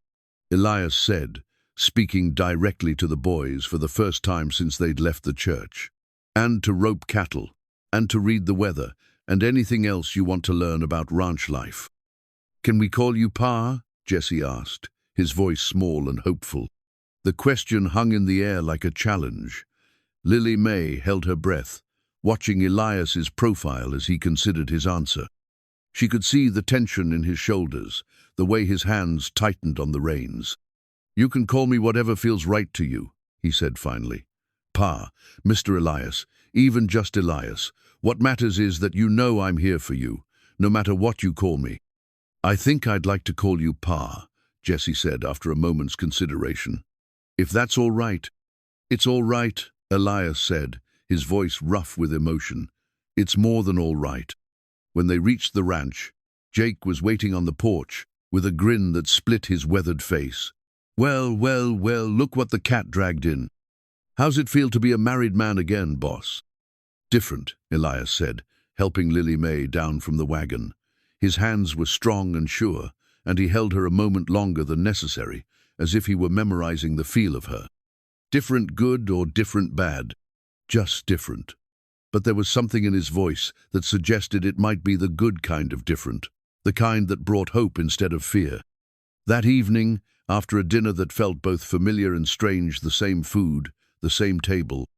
Elias said, speaking directly to the boys for the first time since they'd left the church. "And to rope cattle, and to read the weather, and anything else you want to learn about ranch life." "Can we call you Pa?" Jessie asked, his voice small and hopeful. The question hung in the air like a challenge. Lily Mae held her breath, watching Elias's profile as he considered his answer. She could see the tension in his shoulders, the way his hands tightened on the reins. "You can call me whatever feels right to you," he said finally. "Pa, Mr. Elias, even just Elias. What matters is that you know I'm here for you, no matter what you call me." "I think I'd like to call you Pa," Jessie said after a moment's consideration. "If that's all right." "It's all right," Elias said, his voice rough with emotion. "It's more than all right." When they reached the ranch, Jake was waiting on the porch, with a grin that split his weathered face. "Well, well, well, look what the cat dragged in. How's it feel to be a married man again, boss?" "Different," Elias said, helping Lily Mae down from the wagon. His hands were strong and sure, and he held her a moment longer than necessary, as if he were memorizing the feel of her. "Different good or different bad? Just different." But there was something in his voice that suggested it might be the good kind of different, the kind that brought hope instead of fear. That evening, after a dinner that felt both familiar and strange, the same food, the same table,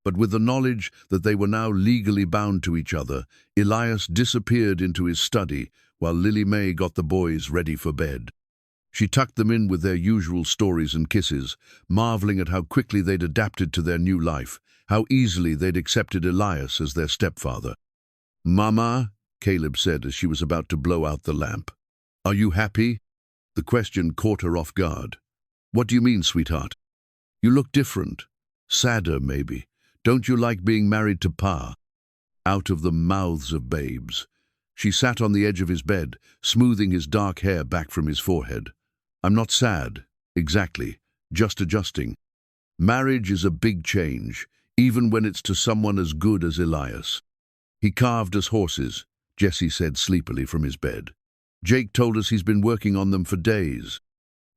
but with the knowledge that they were now legally bound to each other, Elias disappeared into his study while Lily Mae got the boys ready for bed. She tucked them in with their usual stories and kisses, marveling at how quickly they'd adapted to their new life, how easily they'd accepted Elias as their stepfather. "Mama," Caleb said as she was about to blow out the lamp. "Are you happy?" The question caught her off guard. "What do you mean, sweetheart?" "You look different. Sadder, maybe. Don't you like being married to Pa?" Out of the mouths of babes. She sat on the edge of his bed, smoothing his dark hair back from his forehead. "I'm not sad, exactly, just adjusting. Marriage is a big change, even when it's to someone as good as Elias." "He carved us horses," Jessie said sleepily from his bed. "Jake told us he's been working on them for days."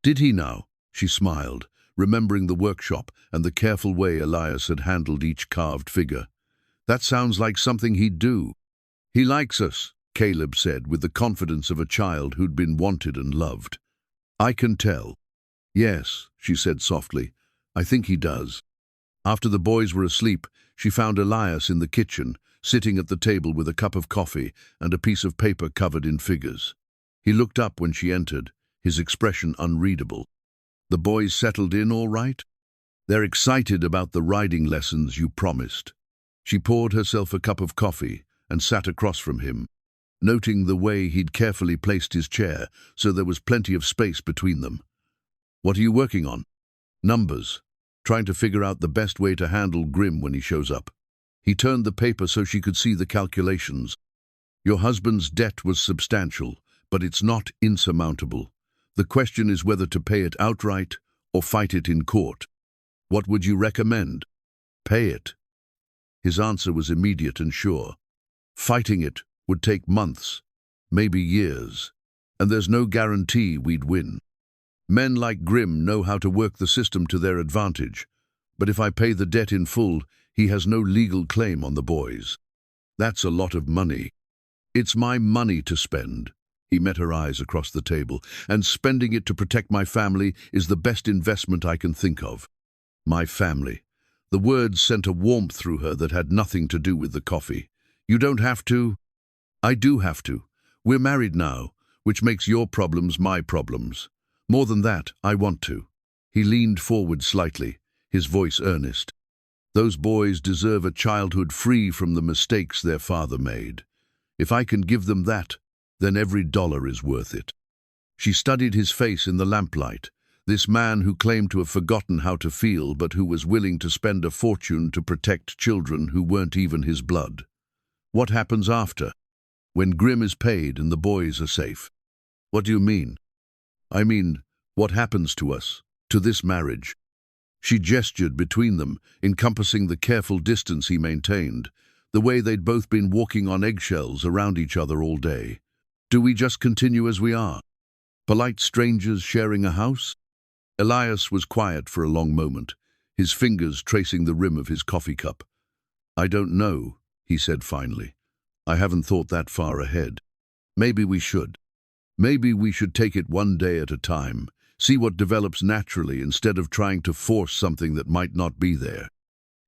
"Did he now?" She smiled, remembering the workshop and the careful way Elias had handled each carved figure. "That sounds like something he'd do." "He likes us," Caleb said with the confidence of a child who'd been wanted and loved. "I can tell." "Yes," she said softly, "I think he does." After the boys were asleep, she found Elias in the kitchen, sitting at the table with a cup of coffee and a piece of paper covered in figures. He looked up when she entered, his expression unreadable. "The boys settled in all right?" "They're excited about the riding lessons you promised." She poured herself a cup of coffee and sat across from him, noting the way he'd carefully placed his chair so there was plenty of space between them. "What are you working on?" "Numbers. Trying to figure out the best way to handle Grim when he shows up." He turned the paper so she could see the calculations. "Your husband's debt was substantial, but it's not insurmountable. The question is whether to pay it outright or fight it in court. What would you recommend?" "Pay it." His answer was immediate and sure. "Fighting it would take months, maybe years, and there's no guarantee we'd win. Men like Grim know how to work the system to their advantage, but if I pay the debt in full, he has no legal claim on the boys. That's a lot of money. It's my money to spend." He met her eyes across the table. "And spending it to protect my family is the best investment I can think of." "My family." The words sent a warmth through her that had nothing to do with the coffee. "You don't have to." "I do have to. We're married now, which makes your problems my problems. More than that, I want to." He leaned forward slightly, his voice earnest. "Those boys deserve a childhood free from the mistakes their father made. If I can give them that, then every dollar is worth it. She studied his face in the lamplight, this man who claimed to have forgotten how to feel but who was willing to spend a fortune to protect children who weren't even his blood. What happens after? When Grim is paid and the boys are safe? What do you mean? I mean, what happens to us, to this marriage? She gestured between them, encompassing the careful distance he maintained, the way they'd both been walking on eggshells around each other all day. Do we just continue as we are? Polite strangers sharing a house? Elias was quiet for a long moment, his fingers tracing the rim of his coffee cup. I don't know, he said finally. I haven't thought that far ahead. Maybe we should. Maybe we should take it one day at a time, see what develops naturally instead of trying to force something that might not be there.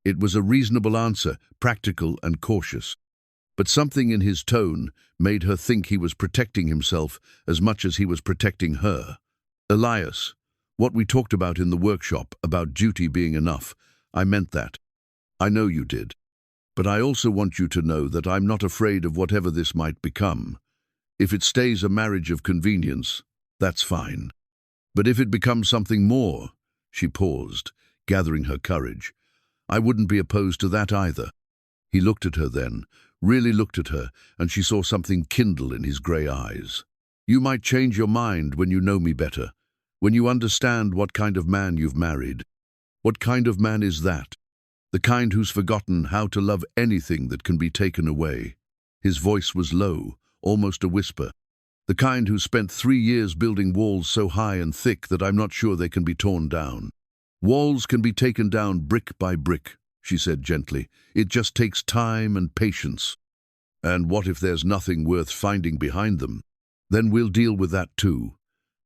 It was a reasonable answer, practical and cautious. But something in his tone made her think he was protecting himself as much as he was protecting her. Elias, what we talked about in the workshop, about duty being enough, I meant that. I know you did. But I also want you to know that I'm not afraid of whatever this might become. If it stays a marriage of convenience, that's fine. But if it becomes something more, she paused, gathering her courage, I wouldn't be opposed to that either. He looked at her then, really looked at her, and she saw something kindle in his grey eyes. You might change your mind when you know me better, when you understand what kind of man you've married. What kind of man is that? The kind who's forgotten how to love anything that can be taken away. His voice was low, almost a whisper. The kind who spent 3 years building walls so high and thick that I'm not sure they can be torn down. Walls can be taken down brick by brick, she said gently. It just takes time and patience. And what if there's nothing worth finding behind them? Then we'll deal with that too.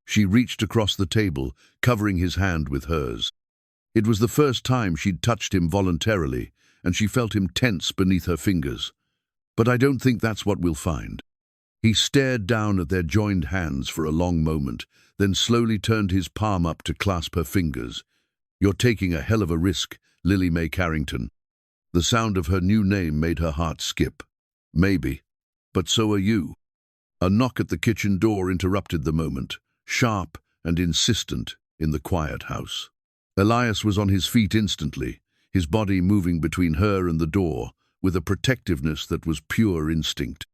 She reached across the table, covering his hand with hers. It was the first time she'd touched him voluntarily, and she felt him tense beneath her fingers. But I don't think that's what we'll find. He stared down at their joined hands for a long moment, then slowly turned his palm up to clasp her fingers. You're taking a hell of a risk, Lily Mae Carrington. The sound of her new name made her heart skip. Maybe, but so are you. A knock at the kitchen door interrupted the moment, sharp and insistent in the quiet house. Elias was on his feet instantly, his body moving between her and the door, with a protectiveness that was pure instinct.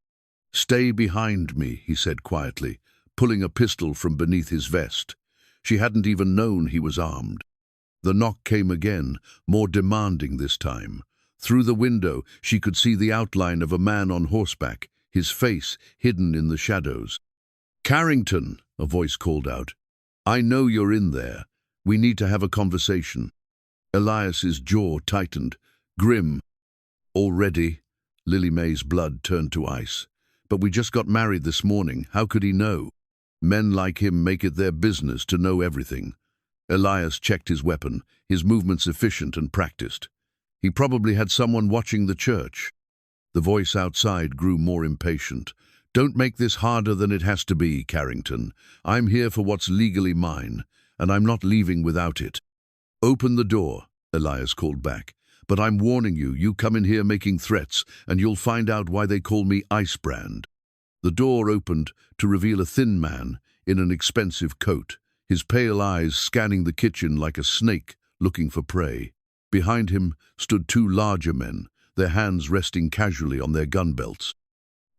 Stay behind me, he said quietly, pulling a pistol from beneath his vest. She hadn't even known he was armed. The knock came again, more demanding this time. Through the window, she could see the outline of a man on horseback, his face hidden in the shadows. Carrington, a voice called out. I know you're in there. We need to have a conversation. Elias's jaw tightened. Grim. Already? Lily Mae's blood turned to ice. But we just got married this morning. How could he know? Men like him make it their business to know everything. Elias checked his weapon, his movements efficient and practiced. He probably had someone watching the church. The voice outside grew more impatient. Don't make this harder than it has to be, Carrington. I'm here for what's legally mine, and I'm not leaving without it. Open the door, Elias called back. But I'm warning you, you come in here making threats, and you'll find out why they call me Icebrand. The door opened to reveal a thin man in an expensive coat, his pale eyes scanning the kitchen like a snake looking for prey. Behind him stood 2 larger men, their hands resting casually on their gun belts.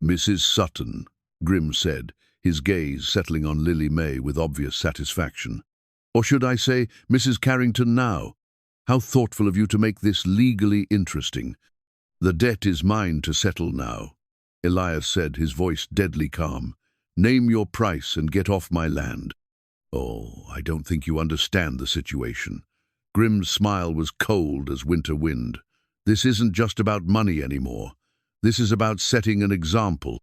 Mrs. Sutton, Grim said, his gaze settling on Lily Mae with obvious satisfaction. Or should I say, Mrs. Carrington now? How thoughtful of you to make this legally interesting. The debt is mine to settle now, Elias said, his voice deadly calm. Name your price and get off my land. Oh, I don't think you understand the situation. Grim's smile was cold as winter wind. This isn't just about money anymore. This is about setting an example,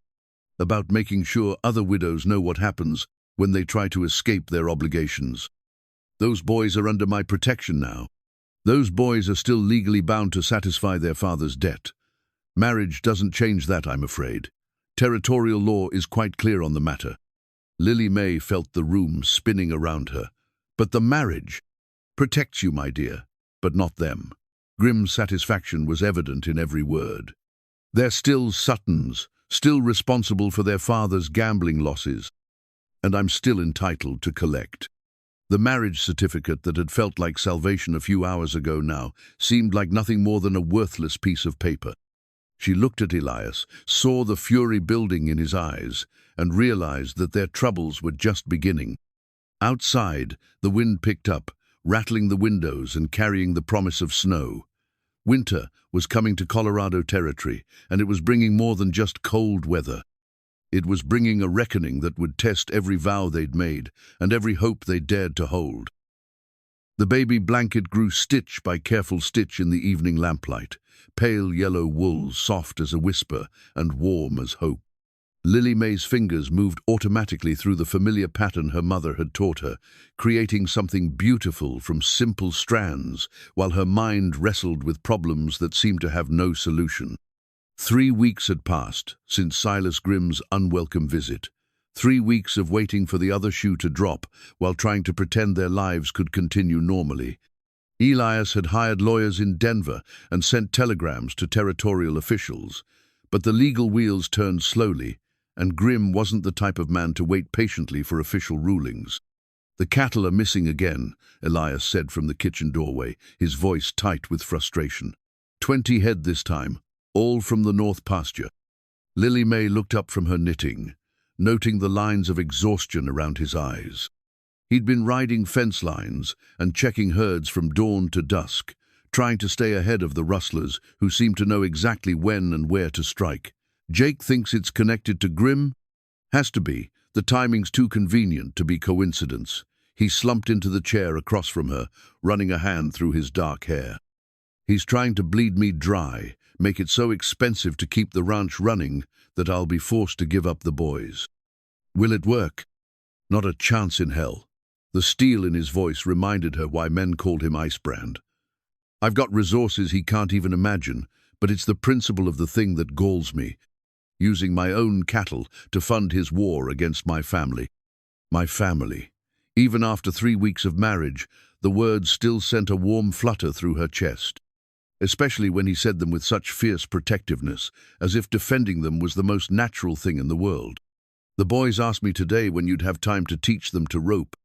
about making sure other widows know what happens when they try to escape their obligations. Those boys are under my protection now. Those boys are still legally bound to satisfy their father's debt. Marriage doesn't change that, I'm afraid. Territorial law is quite clear on the matter. Lily Mae felt the room spinning around her. But the marriage protects you, my dear, but not them. Grim's satisfaction was evident in every word. They're still Suttons, still responsible for their father's gambling losses, and I'm still entitled to collect. The marriage certificate that had felt like salvation a few hours ago now seemed like nothing more than a worthless piece of paper. She looked at Elias, saw the fury building in his eyes, and realized that their troubles were just beginning. Outside, the wind picked up, rattling the windows and carrying the promise of snow. Winter was coming to Colorado territory, and it was bringing more than just cold weather. It was bringing a reckoning that would test every vow they'd made and every hope they dared to hold. The baby blanket grew stitch by careful stitch in the evening lamplight, pale yellow wool soft as a whisper and warm as hope. Lily Mae's fingers moved automatically through the familiar pattern her mother had taught her, creating something beautiful from simple strands, while her mind wrestled with problems that seemed to have no solution. 3 weeks had passed since Silas Grimm's unwelcome visit. 3 weeks of waiting for the other shoe to drop while trying to pretend their lives could continue normally. Elias had hired lawyers in Denver and sent telegrams to territorial officials, but the legal wheels turned slowly, and Grimm wasn't the type of man to wait patiently for official rulings. "The cattle are missing again," Elias said from the kitchen doorway, his voice tight with frustration. 20 head this time, all from the north pasture. Lily Mae looked up from her knitting, noting the lines of exhaustion around his eyes. He'd been riding fence lines and checking herds from dawn to dusk, trying to stay ahead of the rustlers who seemed to know exactly when and where to strike. "Jake thinks it's connected to Grimm? Has to be. The timing's too convenient to be coincidence." He slumped into the chair across from her, running a hand through his dark hair. "He's trying to bleed me dry, make it so expensive to keep the ranch running that I'll be forced to give up the boys. Will it work? Not a chance in hell." The steel in his voice reminded her why men called him Icebrand. "I've got resources he can't even imagine, but it's the principle of the thing that galls me. Using my own cattle to fund his war against my family. My family." Even after 3 weeks of marriage, the words still sent a warm flutter through her chest, especially when he said them with such fierce protectiveness, as if defending them was the most natural thing in the world. "The boys asked me today when you'd have time to teach them to rope,"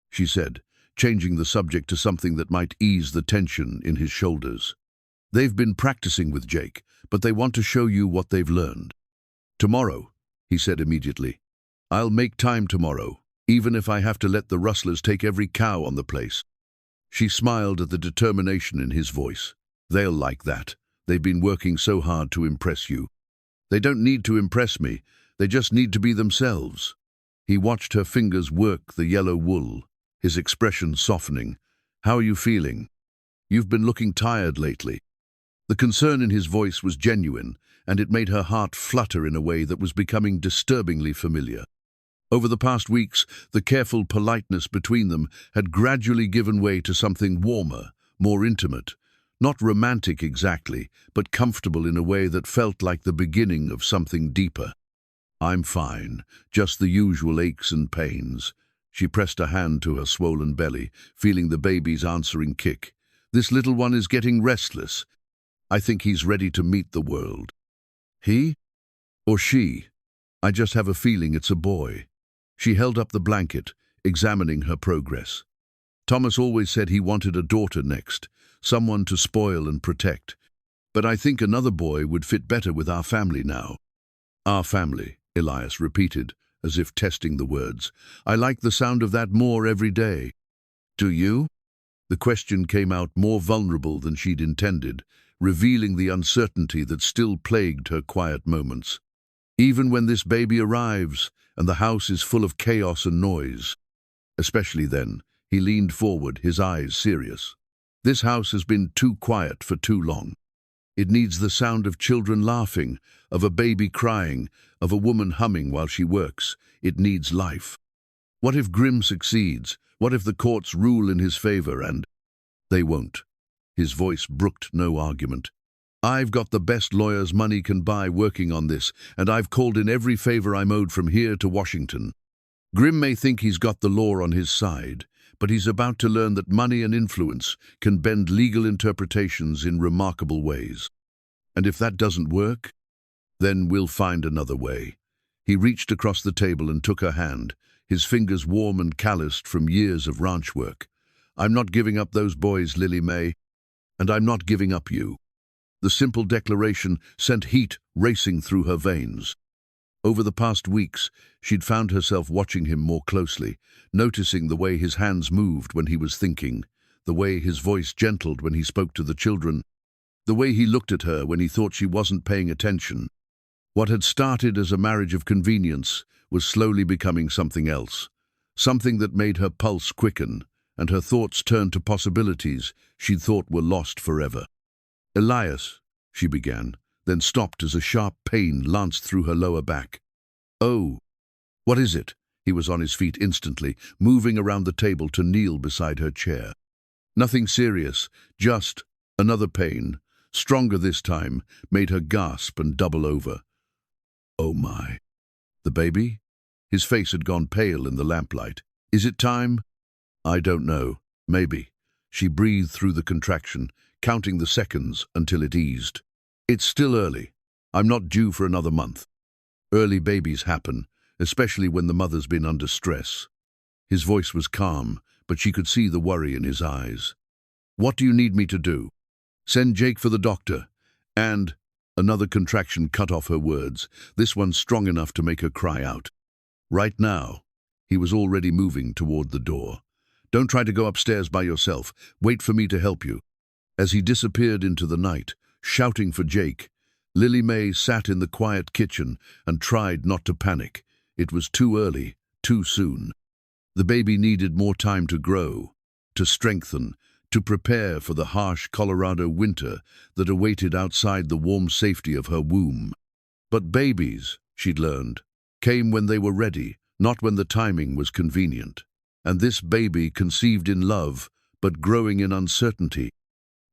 she said, changing the subject to something that might ease the tension in his shoulders. "They've been practicing with Jake, but they want to show you what they've learned." "Tomorrow," he said immediately. "I'll make time tomorrow, even if I have to let the rustlers take every cow on the place." She smiled at the determination in his voice. "They'll like that. They've been working so hard to impress you." "They don't need to impress me. They just need to be themselves." He watched her fingers work the yellow wool, his expression softening. "How are you feeling? You've been looking tired lately." The concern in his voice was genuine, and it made her heart flutter in a way that was becoming disturbingly familiar. Over the past weeks, the careful politeness between them had gradually given way to something warmer, more intimate. Not romantic exactly, but comfortable in a way that felt like the beginning of something deeper. "I'm fine, just the usual aches and pains." She pressed a hand to her swollen belly, feeling the baby's answering kick. "This little one is getting restless. I think he's ready to meet the world." "He? Or she? I just have a feeling it's a boy." She held up the blanket, examining her progress. "Thomas always said he wanted a daughter next, someone to spoil and protect. But I think another boy would fit better with our family now." "Our family," Elias repeated, as if testing the words. "I like the sound of that more every day." "Do you?" The question came out more vulnerable than she'd intended, revealing the uncertainty that still plagued her quiet moments. "Even when this baby arrives, and the house is full of chaos and noise." "Especially then," he leaned forward, his eyes serious. "This house has been too quiet for too long. It needs the sound of children laughing, of a baby crying, of a woman humming while she works. It needs life. What if Grimm succeeds? What if the courts rule in his favor and—" "They won't." His voice brooked no argument. "I've got the best lawyers money can buy working on this, and I've called in every favor I'm owed from here to Washington. Grimm may think he's got the law on his side, but he's about to learn that money and influence can bend legal interpretations in remarkable ways. And if that doesn't work, Then we'll find another way. He reached across the table and took her hand, his fingers warm and calloused from years of ranch work. I'm not giving up those boys, Lily Mae, and I'm not giving up you. The simple declaration sent heat racing through her veins. Over the past weeks, she'd found herself watching him more closely, noticing the way his hands moved when he was thinking, the way his voice gentled when he spoke to the children, the way he looked at her when he thought she wasn't paying attention. What had started as a marriage of convenience was slowly becoming something else, something that made her pulse quicken and her thoughts turn to possibilities she'd thought were lost forever. Elias, she began, then stopped as a sharp pain lanced through her lower back. Oh, what is it? He was on his feet instantly, moving around the table to kneel beside her chair. Nothing serious, just another pain, stronger this time, made her gasp and double over. Oh my. The baby? His face had gone pale in the lamplight. Is it time? I don't know. Maybe. She breathed through the contraction, counting the seconds until it eased. It's still early. I'm not due for another month. Early babies happen, especially when the mother's been under stress. His voice was calm, but she could see the worry in his eyes. What do you need me to do? Send Jake for the doctor. And another contraction cut off her words, this one strong enough to make her cry out. Right now. He was already moving toward the door. Don't try to go upstairs by yourself. Wait for me to help you. As he disappeared into the night, shouting for Jake, Lily Mae sat in the quiet kitchen and tried not to panic. It was too early, too soon. The baby needed more time to grow, to strengthen, to prepare for the harsh Colorado winter that awaited outside the warm safety of her womb. But babies, she'd learned, came when they were ready, not when the timing was convenient. And this baby, conceived in love, but growing in uncertainty,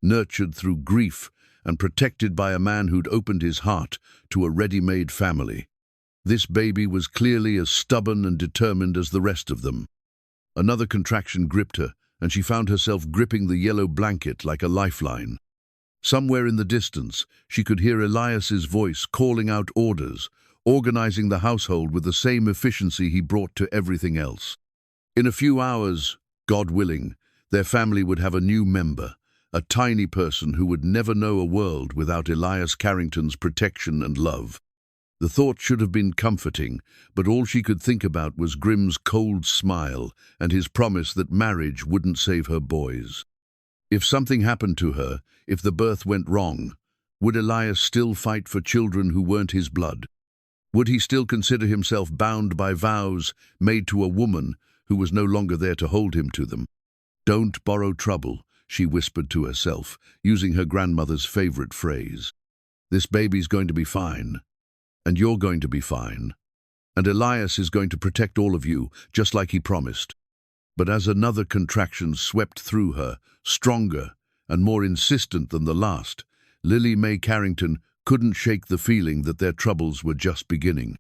nurtured through grief and protected by a man who'd opened his heart to a ready-made family. This baby was clearly as stubborn and determined as the rest of them. Another contraction gripped her, and she found herself gripping the yellow blanket like a lifeline. Somewhere in the distance, she could hear Elias's voice calling out orders, organizing the household with the same efficiency he brought to everything else. In a few hours, God willing, their family would have a new member, a tiny person who would never know a world without Elias Carrington's protection and love. The thought should have been comforting, but all she could think about was Grimm's cold smile and his promise that marriage wouldn't save her boys. If something happened to her, if the birth went wrong, would Elias still fight for children who weren't his blood? Would he still consider himself bound by vows made to a woman who was no longer there to hold him to them? Don't borrow trouble, she whispered to herself, using her grandmother's favorite phrase. This baby's going to be fine. And you're going to be fine. And Elias is going to protect all of you, just like he promised. But as another contraction swept through her, stronger and more insistent than the last, Lily Mae Carrington couldn't shake the feeling that their troubles were just beginning.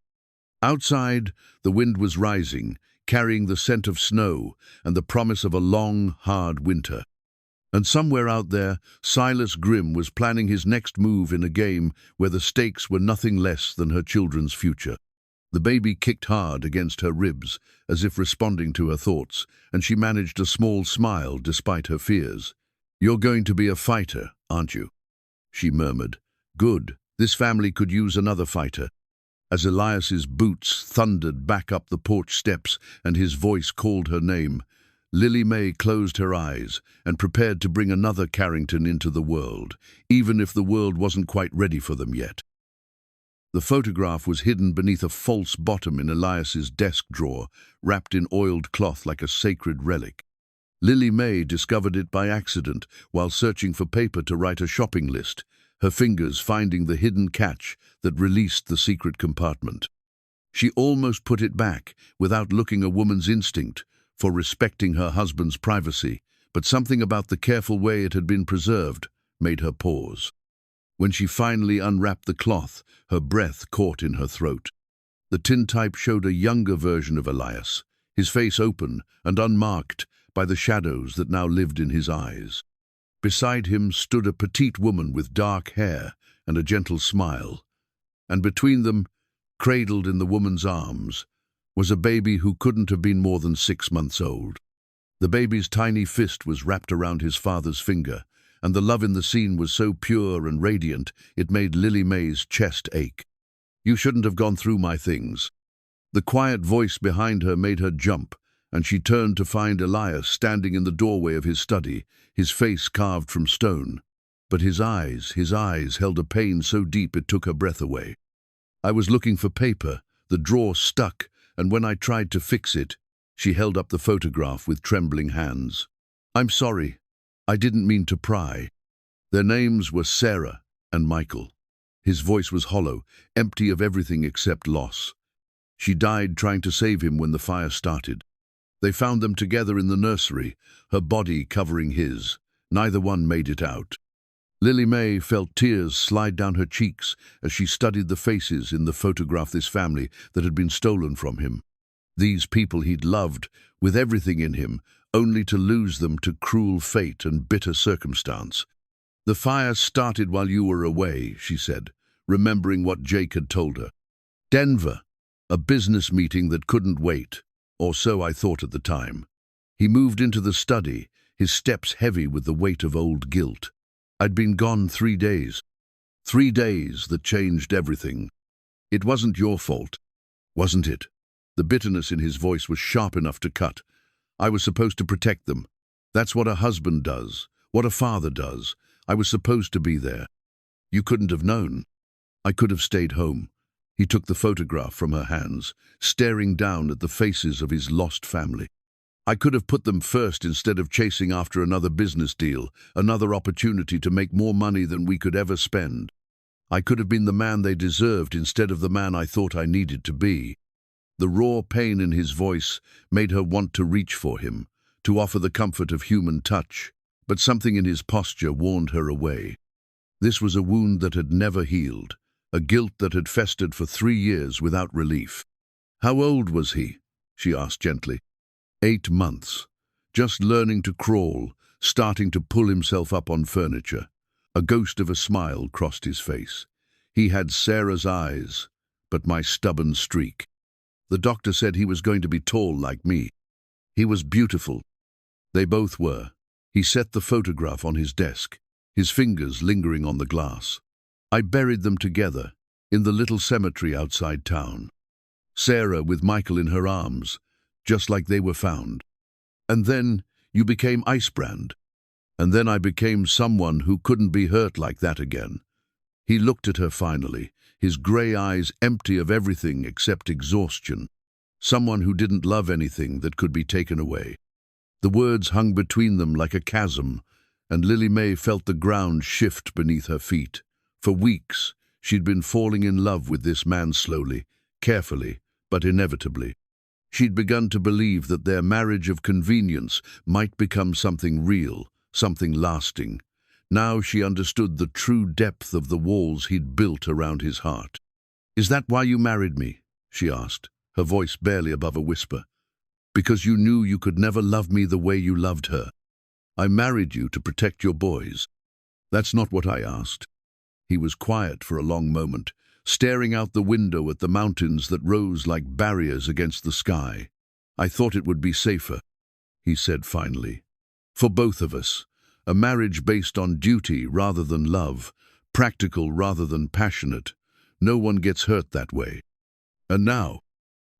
Outside, the wind was rising, carrying the scent of snow and the promise of a long, hard winter. And somewhere out there, Silas Grimm was planning his next move in a game where the stakes were nothing less than her children's future. The baby kicked hard against her ribs, as if responding to her thoughts, and she managed a small smile despite her fears. You're going to be a fighter, aren't you? She murmured. Good, this family could use another fighter. As Elias's boots thundered back up the porch steps and his voice called her name, Lily Mae closed her eyes and prepared to bring another Carrington into the world, even if the world wasn't quite ready for them yet. The photograph was hidden beneath a false bottom in Elias's desk drawer, wrapped in oiled cloth like a sacred relic. Lily Mae discovered it by accident while searching for paper to write a shopping list, her fingers finding the hidden catch that released the secret compartment. She almost put it back, without looking a woman's instinct, for respecting her husband's privacy, but something about the careful way it had been preserved made her pause. When she finally unwrapped the cloth, her breath caught in her throat. The tintype showed a younger version of Elias, his face open and unmarked by the shadows that now lived in his eyes. Beside him stood a petite woman with dark hair and a gentle smile, and between them, cradled in the woman's arms, was a baby who couldn't have been more than 6 months old. The baby's tiny fist was wrapped around his father's finger, and the love in the scene was so pure and radiant it made Lily Mae's chest ache. "You shouldn't have gone through my things." The quiet voice behind her made her jump, and she turned to find Elias standing in the doorway of his study, his face carved from stone. But his eyes held a pain so deep it took her breath away. "I was looking for paper. The drawer stuck, and when I tried to fix it," she held up the photograph with trembling hands. "I'm sorry. I didn't mean to pry." Their names were Sarah and Michael. His voice was hollow, empty of everything except loss. She died trying to save him when the fire started. They found them together in the nursery, her body covering his. Neither one made it out. Lily Mae felt tears slide down her cheeks as she studied the faces in the photograph this family that had been stolen from him. These people he'd loved, with everything in him, only to lose them to cruel fate and bitter circumstance. "The fire started while you were away," she said, remembering what Jake had told her. "Denver, a business meeting that couldn't wait, or so I thought at the time." He moved into the study, his steps heavy with the weight of old guilt. "I'd been gone 3 days. 3 days that changed everything. It wasn't your fault, wasn't it?" The bitterness in his voice was sharp enough to cut. "I was supposed to protect them. That's what a husband does, what a father does. I was supposed to be there. You couldn't have known. I could have stayed home." He took the photograph from her hands, staring down at the faces of his lost family. "I could have put them first instead of chasing after another business deal, another opportunity to make more money than we could ever spend. I could have been the man they deserved instead of the man I thought I needed to be." The raw pain in his voice made her want to reach for him, to offer the comfort of human touch, but something in his posture warned her away. This was a wound that had never healed, a guilt that had festered for 3 years without relief. "How old was he?" she asked gently. 8 months, just learning to crawl, starting to pull himself up on furniture. A ghost of a smile crossed his face. "He had Sarah's eyes, but my stubborn streak. The doctor said he was going to be tall like me. He was beautiful." They both were. He set the photograph on his desk, his fingers lingering on the glass. "I buried them together, in the little cemetery outside town. Sarah with Michael in her arms, just like they were found. And then you became Icebrand. And then I became someone who couldn't be hurt like that again." He looked at her finally, his grey eyes empty of everything except exhaustion. Someone who didn't love anything that could be taken away. The words hung between them like a chasm, and Lily Mae felt the ground shift beneath her feet. For weeks, she'd been falling in love with this man slowly, carefully, but inevitably. She'd begun to believe that their marriage of convenience might become something real, something lasting. Now she understood the true depth of the walls he'd built around his heart. "Is that why you married me?" she asked, her voice barely above a whisper. "Because you knew you could never love me the way you loved her. I married you to protect your boys." "That's not what I asked." He was quiet for a long moment, staring out the window at the mountains that rose like barriers against the sky. "I thought it would be safer," he said finally. "For both of us. A marriage based on duty rather than love, practical rather than passionate. No one gets hurt that way. And now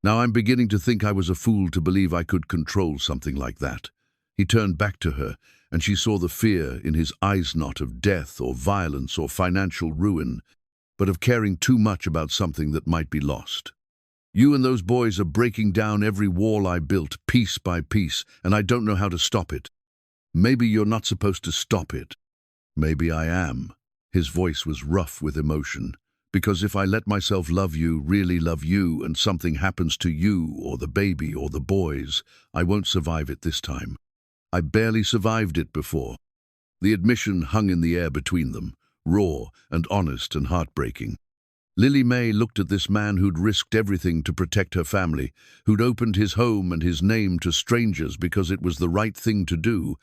I'm beginning to think I was a fool to believe I could control something like that." He turned back to her, and she saw the fear in his eyes, not of death or violence or financial ruin, but of caring too much about something that might be lost. "You and those boys are breaking down every wall I built, piece by piece, and I don't know how to stop it." "Maybe you're not supposed to stop it." "Maybe I am." His voice was rough with emotion. "Because if I let myself love you, really love you, and something happens to you or the baby or the boys, I won't survive it this time. I barely survived it before." The admission hung in the air between them, raw and honest and heartbreaking. Lily Mae looked at this man who'd risked everything to protect her family, who'd opened his home and his name to strangers because it was the right thing to do,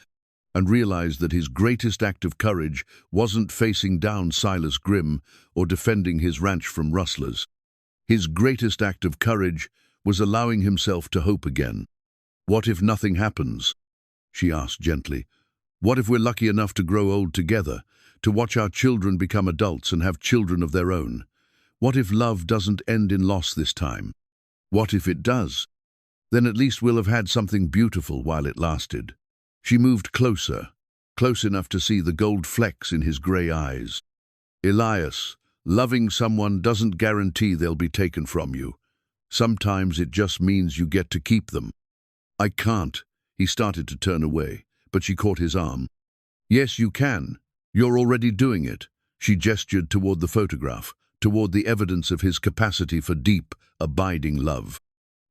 and realized that his greatest act of courage wasn't facing down Silas Grimm or defending his ranch from rustlers. His greatest act of courage was allowing himself to hope again. "What if nothing happens?" she asked gently. "What if we're lucky enough to grow old together, to watch our children become adults and have children of their own? What if love doesn't end in loss this time? What if it does? Then at least we'll have had something beautiful while it lasted." She moved closer, close enough to see the gold flecks in his grey eyes. "Elias, loving someone doesn't guarantee they'll be taken from you. Sometimes it just means you get to keep them." "I can't." He started to turn away, but she caught his arm. "Yes, you can. You're already doing it." She gestured toward the photograph, toward the evidence of his capacity for deep, abiding love.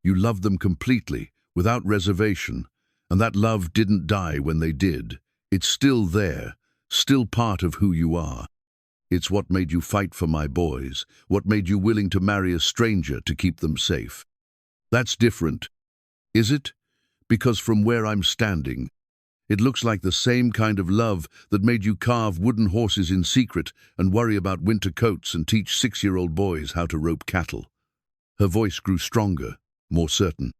"You love them completely, without reservation, and that love didn't die when they did. It's still there, still part of who you are. It's what made you fight for my boys, what made you willing to marry a stranger to keep them safe. That's different, is it? Because from where I'm standing, it looks like the same kind of love that made you carve wooden horses in secret and worry about winter coats and teach 6-year-old boys how to rope cattle." Her voice grew stronger, more certain.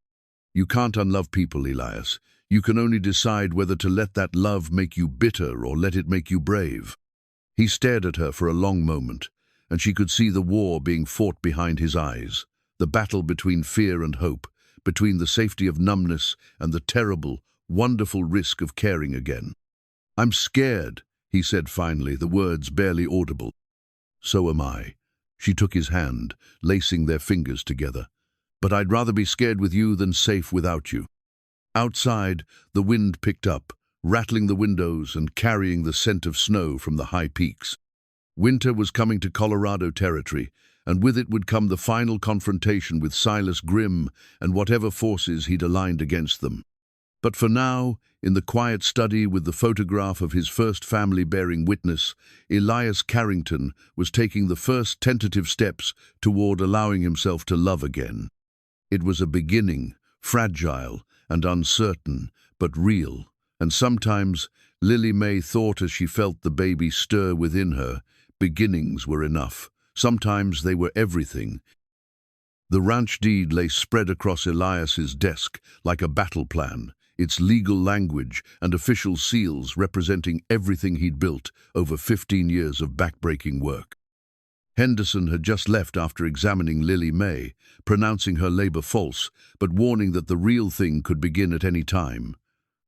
"You can't unlove people, Elias. You can only decide whether to let that love make you bitter or let it make you brave." He stared at her for a long moment, and she could see the war being fought behind his eyes, the battle between fear and hope, between the safety of numbness and the terrible, wonderful risk of caring again. "I'm scared," he said finally, the words barely audible. "So am I." She took his hand, lacing their fingers together. "But I'd rather be scared with you than safe without you." Outside, the wind picked up, rattling the windows and carrying the scent of snow from the high peaks. Winter was coming to Colorado territory, and with it would come the final confrontation with Silas Grimm and whatever forces he'd aligned against them. But for now, in the quiet study with the photograph of his first family bearing witness, Elias Carrington was taking the first tentative steps toward allowing himself to love again. It was a beginning, fragile and uncertain, but real, and sometimes, Lily Mae thought as she felt the baby stir within her, beginnings were enough. Sometimes they were everything. The ranch deed lay spread across Elias's desk like a battle plan, its legal language and official seals representing everything he'd built over 15 years of backbreaking work. Henderson had just left after examining Lily Mae, pronouncing her labor false, but warning that the real thing could begin at any time.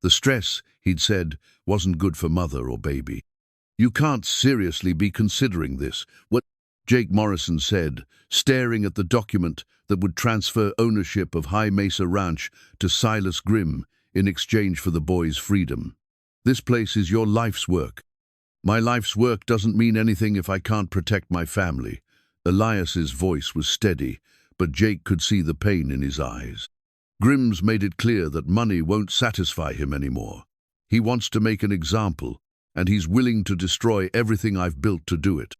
The stress, he'd said, wasn't good for mother or baby. "You can't seriously be considering this," what Jake Morrison said, staring at the document that would transfer ownership of High Mesa Ranch to Silas Grimm in exchange for the boys' freedom. "This place is your life's work." "My life's work doesn't mean anything if I can't protect my family." Elias's voice was steady, but Jake could see the pain in his eyes. "Grimm's made it clear that money won't satisfy him anymore. He wants to make an example, and he's willing to destroy everything I've built to do it."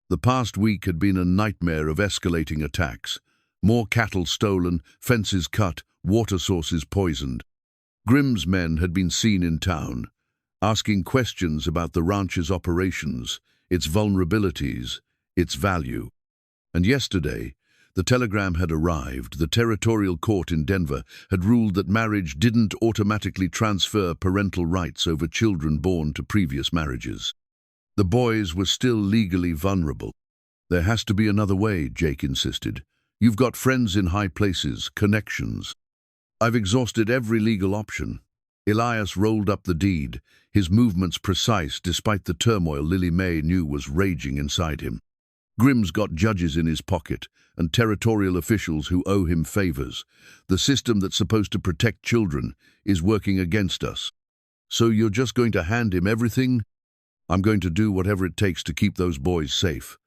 The past week had been a nightmare of escalating attacks. More cattle stolen, fences cut, water sources poisoned. Grimm's men had been seen in town, asking questions about the ranch's operations, its vulnerabilities, its value. And yesterday, the telegram had arrived. The territorial court in Denver had ruled that marriage didn't automatically transfer parental rights over children born to previous marriages. The boys were still legally vulnerable. "There has to be another way," Jake insisted. "You've got friends in high places, connections." "I've exhausted every legal option." Elias rolled up the deed, his movements precise despite the turmoil Lily Mae knew was raging inside him. "Grimm's got judges in his pocket and territorial officials who owe him favors. The system that's supposed to protect children is working against us. So you're just going to hand him everything?" "I'm going to do whatever it takes to keep those boys safe."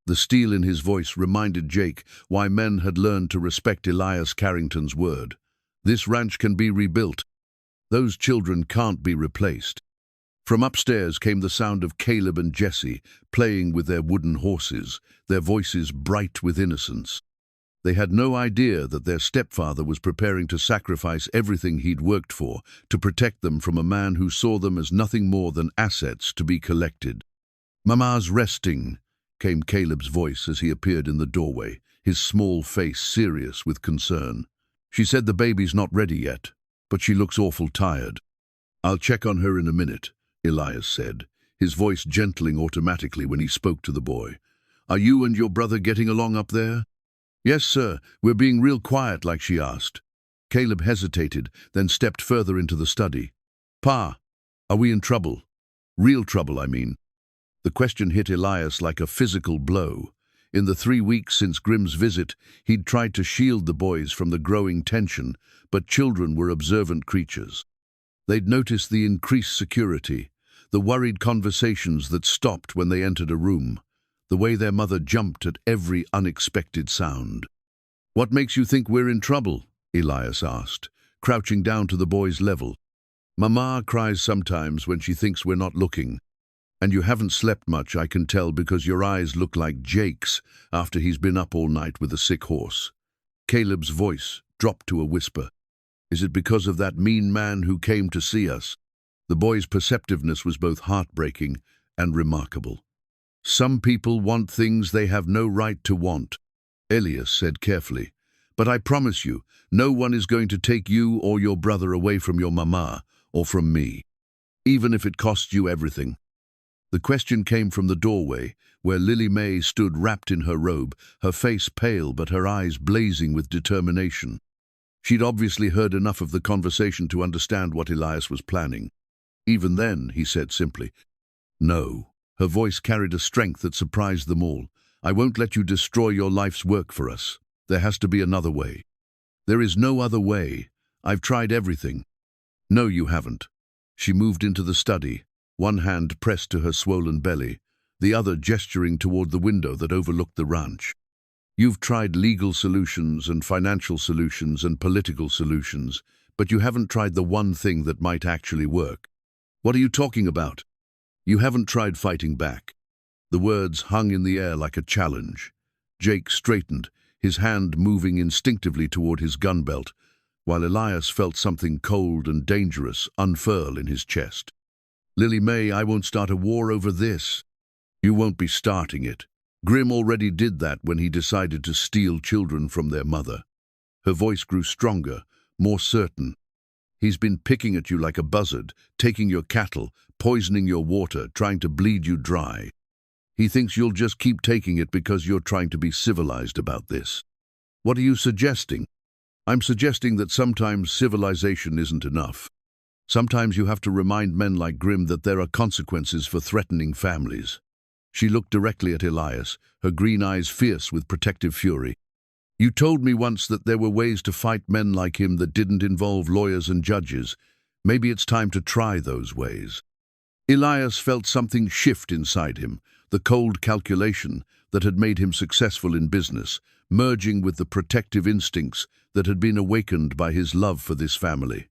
The steel in his voice reminded Jake why men had learned to respect Elias Carrington's word. "This ranch can be rebuilt. Those children can't be replaced." From upstairs came the sound of Caleb and Jesse playing with their wooden horses, their voices bright with innocence. They had no idea that their stepfather was preparing to sacrifice everything he'd worked for to protect them from a man who saw them as nothing more than assets to be collected. "Mama's resting," came Caleb's voice as he appeared in the doorway, his small face serious with concern. "She said the baby's not ready yet, but she looks awful tired." "I'll check on her in a minute," Elias said, his voice gentling automatically when he spoke to the boy. "Are you and your brother getting along up there?" "Yes, sir. We're being real quiet like she asked." Caleb hesitated, then stepped further into the study. "Pa, are we in trouble? Real trouble, I mean." The question hit Elias like a physical blow. In the 3 weeks since Grimm's visit, he'd tried to shield the boys from the growing tension, but children were observant creatures. They'd noticed the increased security, the worried conversations that stopped when they entered a room, the way their mother jumped at every unexpected sound. "What makes you think we're in trouble?" Elias asked, crouching down to the boy's level. "Mama cries sometimes when she thinks we're not looking. And you haven't slept much, I can tell, because your eyes look like Jake's after he's been up all night with a sick horse." Caleb's voice dropped to a whisper. "Is it because of that mean man who came to see us?" The boy's perceptiveness was both heartbreaking and remarkable. "Some people want things they have no right to want," Elias said carefully. "But I promise you, no one is going to take you or your brother away from your mama or from me, even if it costs you everything." The question came from the doorway, where Lily Mae stood wrapped in her robe, her face pale but her eyes blazing with determination. She'd obviously heard enough of the conversation to understand what Elias was planning. "Even then," he said simply, "no." Her voice carried a strength that surprised them all. "I won't let you destroy your life's work for us. There has to be another way." "There is no other way. I've tried everything." "No, you haven't." She moved into the study, one hand pressed to her swollen belly, the other gesturing toward the window that overlooked the ranch. "You've tried legal solutions and financial solutions and political solutions, but you haven't tried the one thing that might actually work." "What are you talking about?" "You haven't tried fighting back." The words hung in the air like a challenge. Jake straightened, his hand moving instinctively toward his gun belt, while Elias felt something cold and dangerous unfurl in his chest. "Lily Mae, I won't start a war over this." "You won't be starting it. Grimm already did that when he decided to steal children from their mother." Her voice grew stronger, more certain. "He's been picking at you like a buzzard, taking your cattle, poisoning your water, trying to bleed you dry. He thinks you'll just keep taking it because you're trying to be civilized about this." "What are you suggesting?" "I'm suggesting that sometimes civilization isn't enough. Sometimes you have to remind men like Grimm that there are consequences for threatening families." She looked directly at Elias, her green eyes fierce with protective fury. "You told me once that there were ways to fight men like him that didn't involve lawyers and judges. Maybe it's time to try those ways." Elias felt something shift inside him, the cold calculation that had made him successful in business, merging with the protective instincts that had been awakened by his love for this family.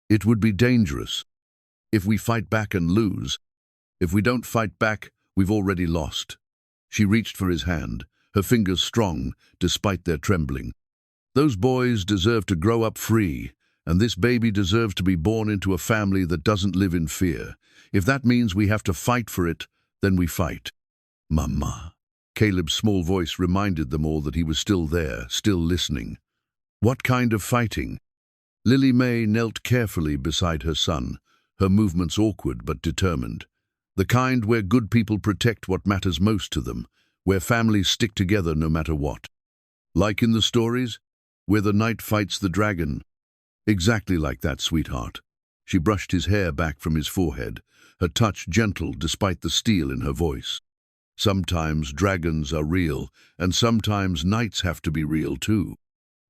"It would be dangerous. If we fight back and lose. If we don't fight back, we've already lost." She reached for his hand, her fingers strong, despite their trembling. "Those boys deserve to grow up free, and this baby deserves to be born into a family that doesn't live in fear. If that means we have to fight for it, then we fight." "Mama." Caleb's small voice reminded them all that he was still there, still listening. "What kind of fighting?" Lily Mae knelt carefully beside her son, her movements awkward but determined. "The kind where good people protect what matters most to them, where families stick together no matter what. Like in the stories, where the knight fights the dragon." "Exactly like that, sweetheart." She brushed his hair back from his forehead, her touch gentle despite the steel in her voice. "Sometimes dragons are real, and sometimes knights have to be real too."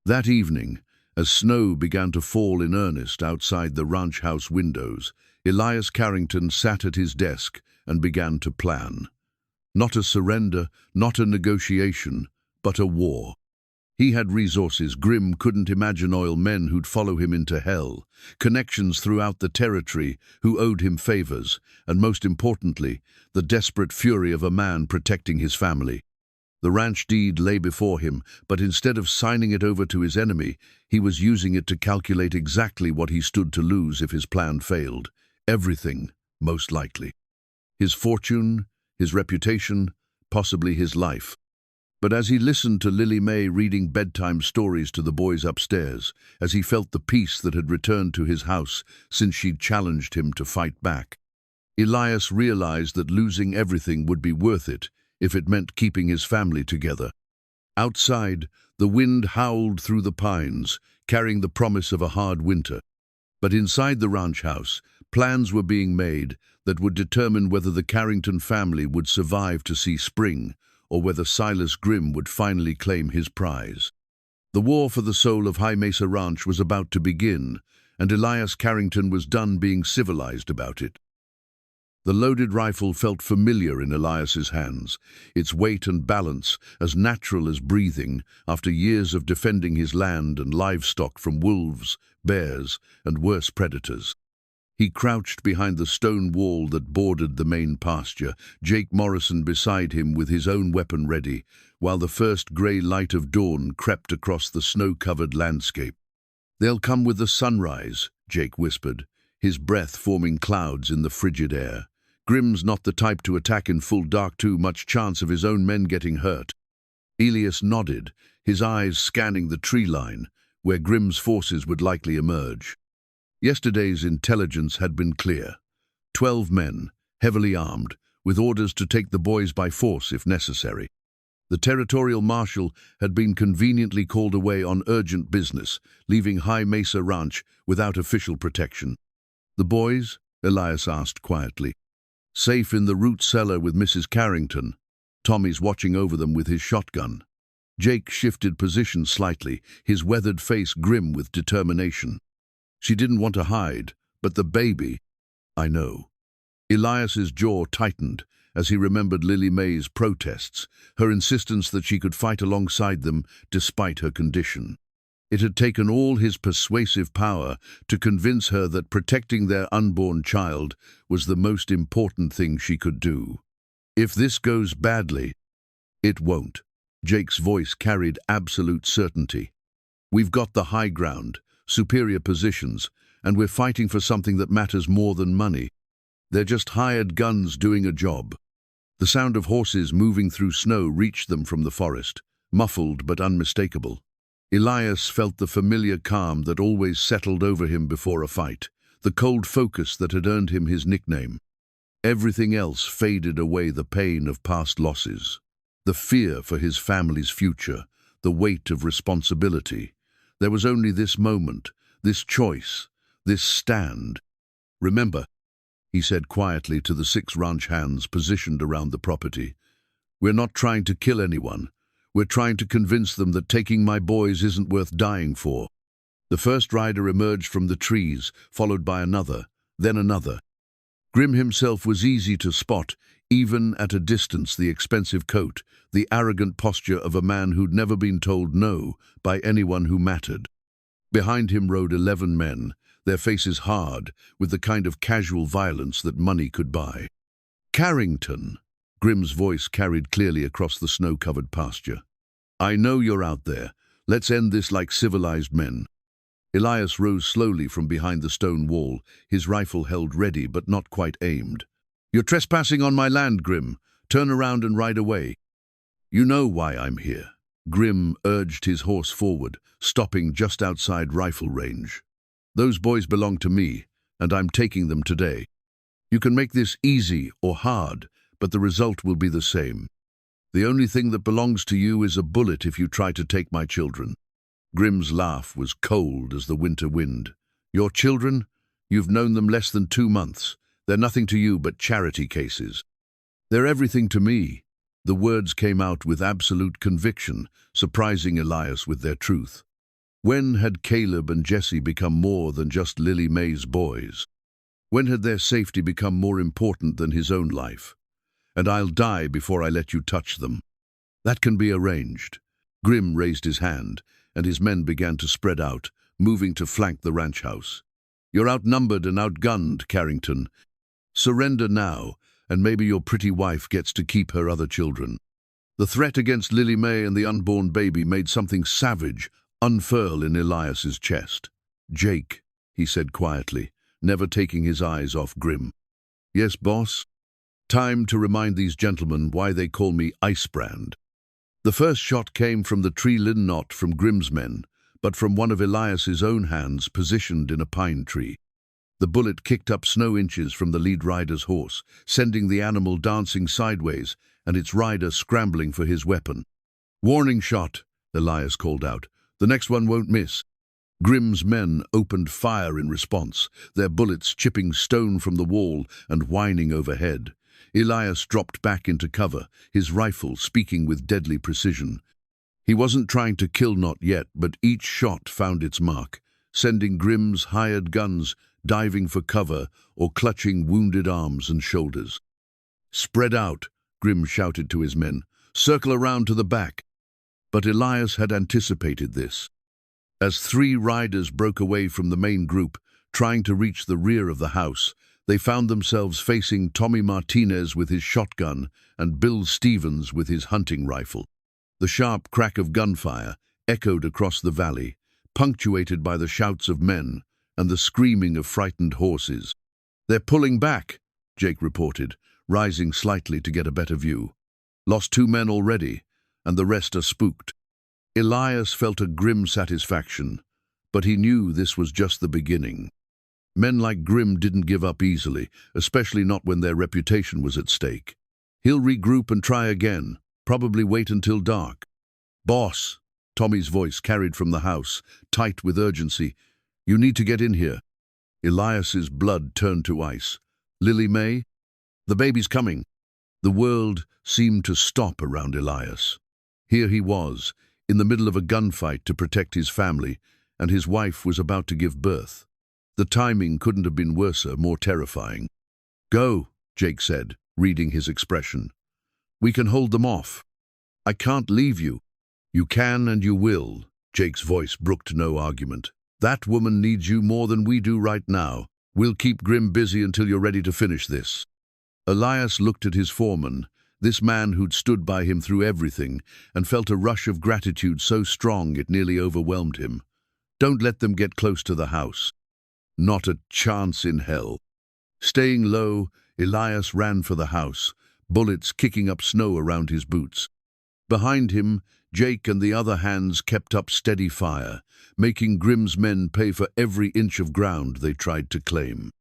That evening, as snow began to fall in earnest outside the ranch house windows, Elias Carrington sat at his desk and began to plan. Not a surrender, not a negotiation, but a war. He had resources Grimm couldn't imagine, oil men who'd follow him into hell, connections throughout the territory who owed him favors, and most importantly, the desperate fury of a man protecting his family. The ranch deed lay before him, but instead of signing it over to his enemy, he was using it to calculate exactly what he stood to lose if his plan failed. Everything, most likely. His fortune, his reputation, possibly his life. But as he listened to Lily Mae reading bedtime stories to the boys upstairs, as he felt the peace that had returned to his house since she'd challenged him to fight back, Elias realized that losing everything would be worth it if it meant keeping his family together. Outside, the wind howled through the pines, carrying the promise of a hard winter. But inside the ranch house, plans were being made that would determine whether the Carrington family would survive to see spring, or whether Silas Grimm would finally claim his prize. The war for the soul of High Mesa Ranch was about to begin, and Elias Carrington was done being civilized about it. The loaded rifle felt familiar in Elias's hands, its weight and balance as natural as breathing after years of defending his land and livestock from wolves, bears, and worse predators. He crouched behind the stone wall that bordered the main pasture, Jake Morrison beside him with his own weapon ready, while the first grey light of dawn crept across the snow-covered landscape. "They'll come with the sunrise," Jake whispered, his breath forming clouds in the frigid air. "Grimm's not the type to attack in full dark, too much chance of his own men getting hurt." Elias nodded, his eyes scanning the tree line, where Grimm's forces would likely emerge. Yesterday's intelligence had been clear. 12 men, heavily armed, with orders to take the boys by force if necessary. The territorial marshal had been conveniently called away on urgent business, leaving High Mesa Ranch without official protection. "The boys?" Elias asked quietly. "Safe in the root cellar with Mrs. Carrington. Tommy's watching over them with his shotgun." Jake shifted position slightly, his weathered face grim with determination. "She didn't want to hide, but the baby—" "I know." Elias's jaw tightened as he remembered Lily Mae's protests, her insistence that she could fight alongside them despite her condition. It had taken all his persuasive power to convince her that protecting their unborn child was the most important thing she could do. "If this goes badly—" "It won't." Jake's voice carried absolute certainty. "We've got the high ground, superior positions, and we're fighting for something that matters more than money. They're just hired guns doing a job." The sound of horses moving through snow reached them from the forest, muffled but unmistakable. Elias felt the familiar calm that always settled over him before a fight, the cold focus that had earned him his nickname. Everything else faded away, the pain of past losses, the fear for his family's future, the weight of responsibility. There was only this moment, this choice, this stand. "Remember," he said quietly to the 6 ranch hands positioned around the property, "we're not trying to kill anyone. We're trying to convince them that taking my boys isn't worth dying for." The first rider emerged from the trees, followed by another, then another. Grimm himself was easy to spot, even at a distance, the expensive coat, the arrogant posture of a man who'd never been told no by anyone who mattered. Behind him rode 11 men, their faces hard, with the kind of casual violence that money could buy. "Carrington," Grimm's voice carried clearly across the snow-covered pasture. "I know you're out there. Let's end this like civilized men." Elias rose slowly from behind the stone wall, his rifle held ready but not quite aimed. "You're trespassing on my land, Grimm. Turn around and ride away." "You know why I'm here." Grimm urged his horse forward, stopping just outside rifle range. "Those boys belong to me, and I'm taking them today. You can make this easy or hard, but the result will be the same. The only thing that belongs to you is a bullet if you try to take my children." Grimm's laugh was cold as the winter wind. "Your children? You've known them less than 2 months. They're nothing to you but charity cases." "They're everything to me." The words came out with absolute conviction, surprising Elias with their truth. When had Caleb and Jesse become more than just Lily Mae's boys? When had their safety become more important than his own life? "And I'll die before I let you touch them." "That can be arranged." Grimm raised his hand, and his men began to spread out, moving to flank the ranch house. "You're outnumbered and outgunned, Carrington. Surrender now, and maybe your pretty wife gets to keep her other children." The threat against Lily Mae and the unborn baby made something savage unfurl in Elias's chest. "Jake," he said quietly, never taking his eyes off Grim. "Yes, boss?" "Time to remind these gentlemen why they call me Icebrand." The first shot came from the tree limb, not from Grim's men, but from one of Elias's own hands positioned in a pine tree. The bullet kicked up snow inches from the lead rider's horse, sending the animal dancing sideways and its rider scrambling for his weapon. "Warning shot," Elias called out. "The next one won't miss." Grim's men opened fire in response, their bullets chipping stone from the wall and whining overhead. Elias dropped back into cover, his rifle speaking with deadly precision. He wasn't trying to kill not yet, but each shot found its mark, sending Grim's hired guns diving for cover or clutching wounded arms and shoulders. "Spread out," Grim shouted to his men. "Circle around to the back." But Elias had anticipated this. As 3 riders broke away from the main group, trying to reach the rear of the house, they found themselves facing Tommy Martinez with his shotgun and Bill Stevens with his hunting rifle. The sharp crack of gunfire echoed across the valley, punctuated by the shouts of men and the screaming of frightened horses. "They're pulling back," Jake reported, rising slightly to get a better view. "Lost 2 men already, and the rest are spooked." Elias felt a grim satisfaction, but he knew this was just the beginning. Men like Grim didn't give up easily, especially not when their reputation was at stake. "He'll regroup and try again, probably wait until dark." "Boss," Tommy's voice carried from the house, tight with urgency, "you need to get in here." Elias's blood turned to ice. "Lily Mae? The baby's coming." The world seemed to stop around Elias. Here he was, in the middle of a gunfight to protect his family, and his wife was about to give birth. The timing couldn't have been worse, more terrifying. "Go," Jake said, reading his expression. "We can hold them off." "I can't leave you." "You can and you will," Jake's voice brooked no argument. "That woman needs you more than we do right now. We'll keep Grim busy until you're ready to finish this." Elias looked at his foreman, this man who'd stood by him through everything, and felt a rush of gratitude so strong it nearly overwhelmed him. "Don't let them get close to the house." "Not a chance in hell." Staying low, Elias ran for the house, bullets kicking up snow around his boots. Behind him, Jake and the other hands kept up steady fire, making Grim's men pay for every inch of ground they tried to claim.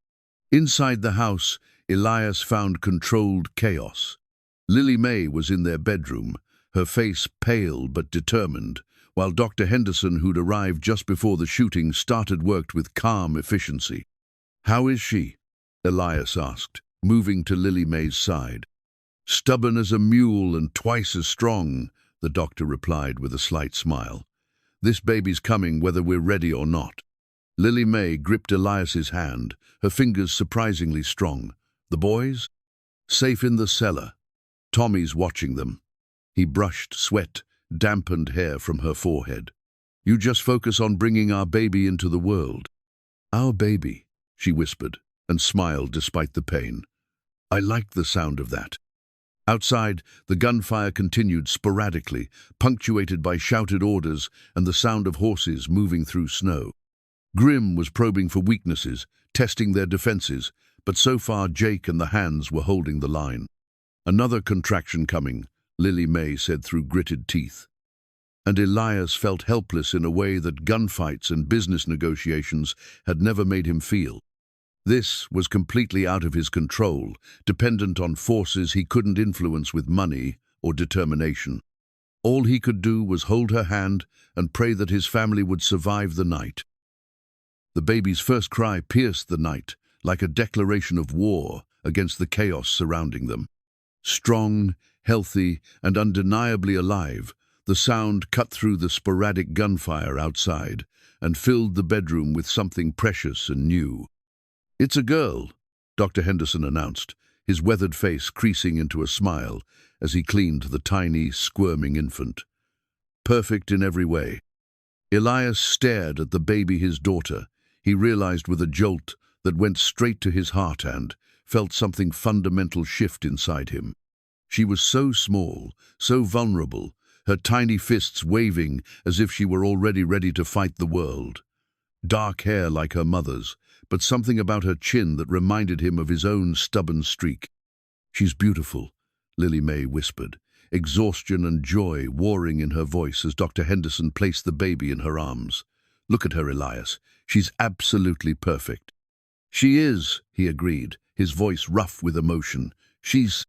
Inside the house, Elias found controlled chaos. Lily Mae was in their bedroom, her face pale but determined, while Dr. Henderson, who'd arrived just before the shooting started, worked with calm efficiency. "How is she?" Elias asked, moving to Lily Mae's side. "Stubborn as a mule and twice as strong," the doctor replied with a slight smile. "This baby's coming whether we're ready or not." Lily Mae gripped Elias's hand, her fingers surprisingly strong. "The boys?" "Safe in the cellar. Tommy's watching them." He brushed sweat, dampened hair from her forehead. "You just focus on bringing our baby into the world." "Our baby," she whispered, and smiled despite the pain. I liked the sound of that. Outside, the gunfire continued sporadically, punctuated by shouted orders and the sound of horses moving through snow. Grim was probing for weaknesses, testing their defenses, but so far Jake and the hands were holding the line. "Another contraction coming," Lily Mae said through gritted teeth. And Elias felt helpless in a way that gunfights and business negotiations had never made him feel. This was completely out of his control, dependent on forces he couldn't influence with money or determination. All he could do was hold her hand and pray that his family would survive the night. The baby's first cry pierced the night, like a declaration of war against the chaos surrounding them. Strong, healthy, and undeniably alive, the sound cut through the sporadic gunfire outside and filled the bedroom with something precious and new. "It's a girl," Dr. Henderson announced, his weathered face creasing into a smile as he cleaned the tiny, squirming infant. "Perfect in every way." Elias stared at the baby, his daughter. He realized with a jolt that went straight to his heart and felt something fundamental shift inside him. She was so small, so vulnerable, her tiny fists waving as if she were already ready to fight the world. Dark hair like her mother's, but something about her chin that reminded him of his own stubborn streak. "She's beautiful," Lily Mae whispered, exhaustion and joy warring in her voice as Dr. Henderson placed the baby in her arms. "Look at her, Elias. She's absolutely perfect." "She is," he agreed, his voice rough with emotion. "She's—"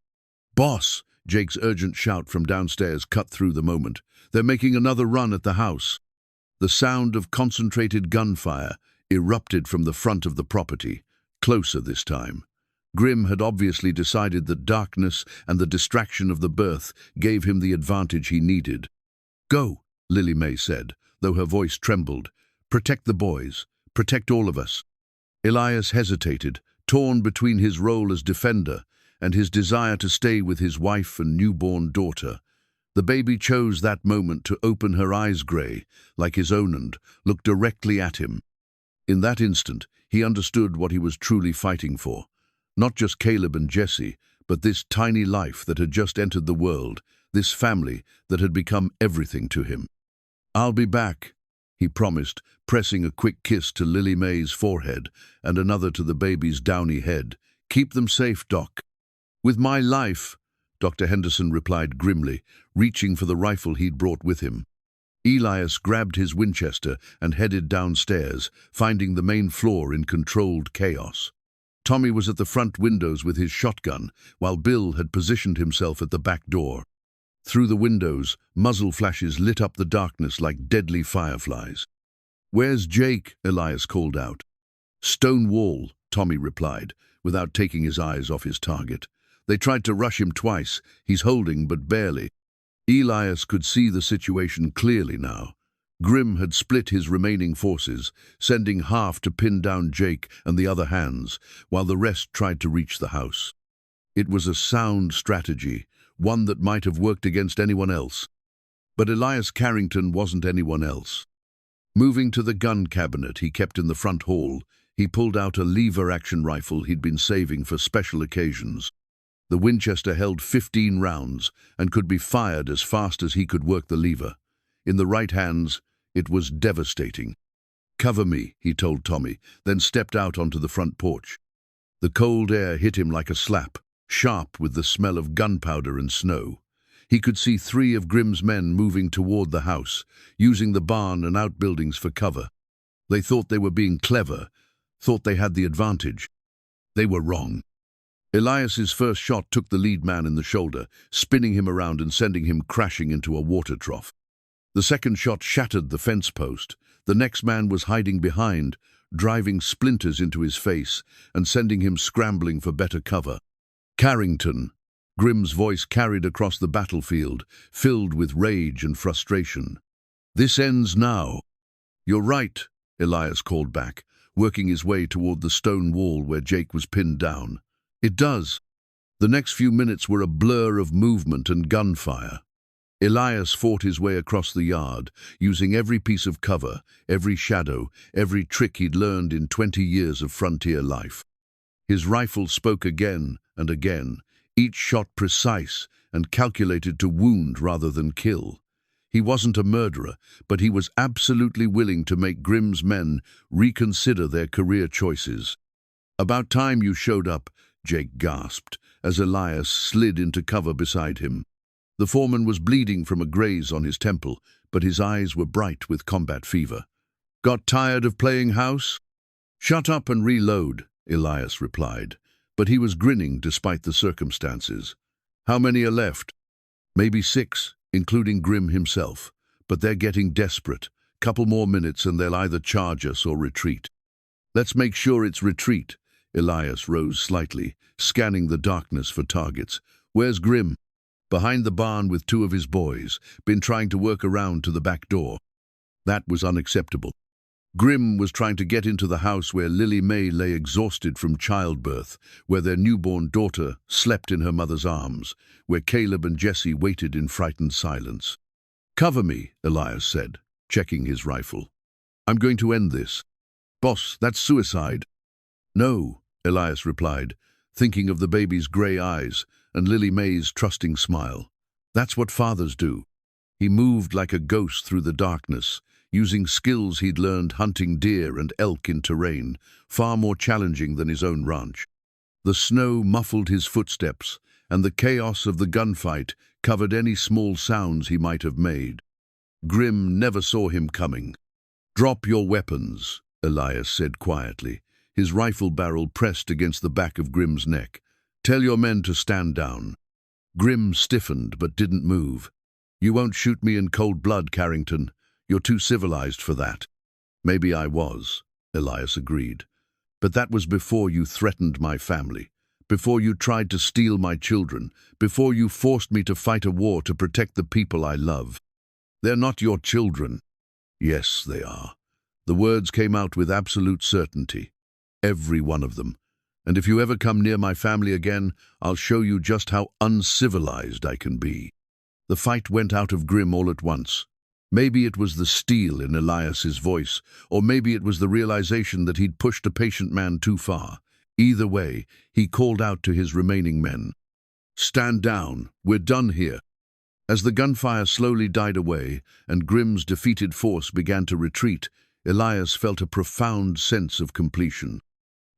"Boss!" Jake's urgent shout from downstairs cut through the moment. "They're making another run at the house." The sound of concentrated gunfire erupted from the front of the property, closer this time. Grim had obviously decided that darkness and the distraction of the birth gave him the advantage he needed. "Go," Lily Mae said, though her voice trembled. "Protect the boys. Protect all of us." Elias hesitated, torn between his role as defender and his desire to stay with his wife and newborn daughter. The baby chose that moment to open her eyes grey, like his own, and look directly at him. In that instant, he understood what he was truly fighting for. Not just Caleb and Jesse, but this tiny life that had just entered the world, this family that had become everything to him. "I'll be back," he promised, pressing a quick kiss to Lily Mae's forehead and another to the baby's downy head. "Keep them safe, Doc." "With my life," Dr. Henderson replied grimly, reaching for the rifle he'd brought with him. Elias grabbed his Winchester and headed downstairs, finding the main floor in controlled chaos. Tommy was at the front windows with his shotgun, while Bill had positioned himself at the back door. Through the windows, muzzle flashes lit up the darkness like deadly fireflies. "Where's Jake?" Elias called out. "Stone wall," Tommy replied, without taking his eyes off his target. "They tried to rush him twice. He's holding, but barely." Elias could see the situation clearly now. Grim had split his remaining forces, sending half to pin down Jake and the other hands, while the rest tried to reach the house. It was a sound strategy, one that might have worked against anyone else. But Elias Carrington wasn't anyone else. Moving to the gun cabinet he kept in the front hall, he pulled out a lever-action rifle he'd been saving for special occasions. The Winchester held 15 rounds and could be fired as fast as he could work the lever. In the right hands, it was devastating. "Cover me," he told Tommy, then stepped out onto the front porch. The cold air hit him like a slap, sharp with the smell of gunpowder and snow. He could see 3 of Grim's men moving toward the house, using the barn and outbuildings for cover. They thought they were being clever, thought they had the advantage. They were wrong. Elias's first shot took the lead man in the shoulder, spinning him around and sending him crashing into a water trough. The second shot shattered the fence post. The next man was hiding behind, driving splinters into his face and sending him scrambling for better cover. "Carrington," Grim's voice carried across the battlefield, filled with rage and frustration. "This ends now." "You're right," Elias called back, working his way toward the stone wall where Jake was pinned down. "It does." The next few minutes were a blur of movement and gunfire. Elias fought his way across the yard, using every piece of cover, every shadow, every trick he'd learned in 20 years of frontier life. His rifle spoke again and again, each shot precise and calculated to wound rather than kill. He wasn't a murderer, but he was absolutely willing to make Grim's men reconsider their career choices. "About time you showed up," Jake gasped, as Elias slid into cover beside him. The foreman was bleeding from a graze on his temple, but his eyes were bright with combat fever. "Got tired of playing house?" "Shut up and reload," Elias replied, but he was grinning despite the circumstances. "How many are left?" "Maybe 6, including Grim himself, but they're getting desperate. Couple more minutes and they'll either charge us or retreat." "Let's make sure it's retreat." Elias rose slightly, scanning the darkness for targets. "Where's Grim?" "Behind the barn with 2 of his boys, been trying to work around to the back door." That was unacceptable. Grim was trying to get into the house where Lily Mae lay exhausted from childbirth, where their newborn daughter slept in her mother's arms, where Caleb and Jesse waited in frightened silence. "Cover me," Elias said, checking his rifle. "I'm going to end this." "Boss, that's suicide." "No," Elias replied, thinking of the baby's grey eyes, and Lily Mae's trusting smile. That's what fathers do. He moved like a ghost through the darkness, using skills he'd learned hunting deer and elk in terrain, far more challenging than his own ranch. The snow muffled his footsteps, and the chaos of the gunfight covered any small sounds he might have made. Grim never saw him coming. "Drop your weapons," Elias said quietly, his rifle barrel pressed against the back of Grim's neck. "Tell your men to stand down." Grim stiffened but didn't move. "You won't shoot me in cold blood, Carrington. You're too civilized for that." "Maybe I was," Elias agreed. "But that was before you threatened my family, before you tried to steal my children, before you forced me to fight a war to protect the people I love. They're not your children." "Yes, they are." The words came out with absolute certainty. "Every one of them. And if you ever come near my family again, I'll show you just how uncivilized I can be." The fight went out of Grim all at once. Maybe it was the steel in Elias's voice, or maybe it was the realization that he'd pushed a patient man too far. Either way, he called out to his remaining men. "Stand down. We're done here." As the gunfire slowly died away and Grim's defeated force began to retreat, Elias felt a profound sense of completion.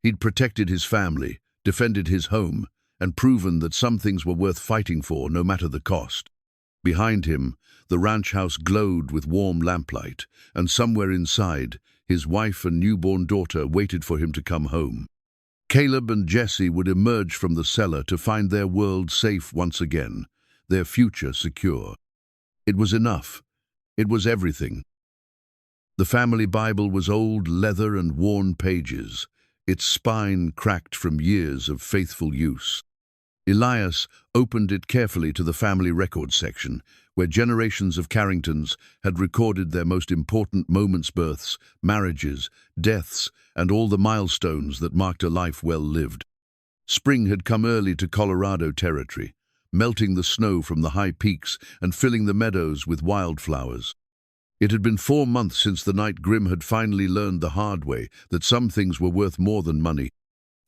He'd protected his family, defended his home, and proven that some things were worth fighting for no matter the cost. Behind him, the ranch house glowed with warm lamplight, and somewhere inside, his wife and newborn daughter waited for him to come home. Caleb and Jesse would emerge from the cellar to find their world safe once again, their future secure. It was enough. It was everything. The family Bible was old leather and worn pages, its spine cracked from years of faithful use. Elias opened it carefully to the family records section, where generations of Carringtons had recorded their most important moments: births, marriages, deaths, and all the milestones that marked a life well lived. Spring had come early to Colorado territory, melting the snow from the high peaks and filling the meadows with wildflowers. It had been 4 months since the night Grim had finally learned the hard way that some things were worth more than money.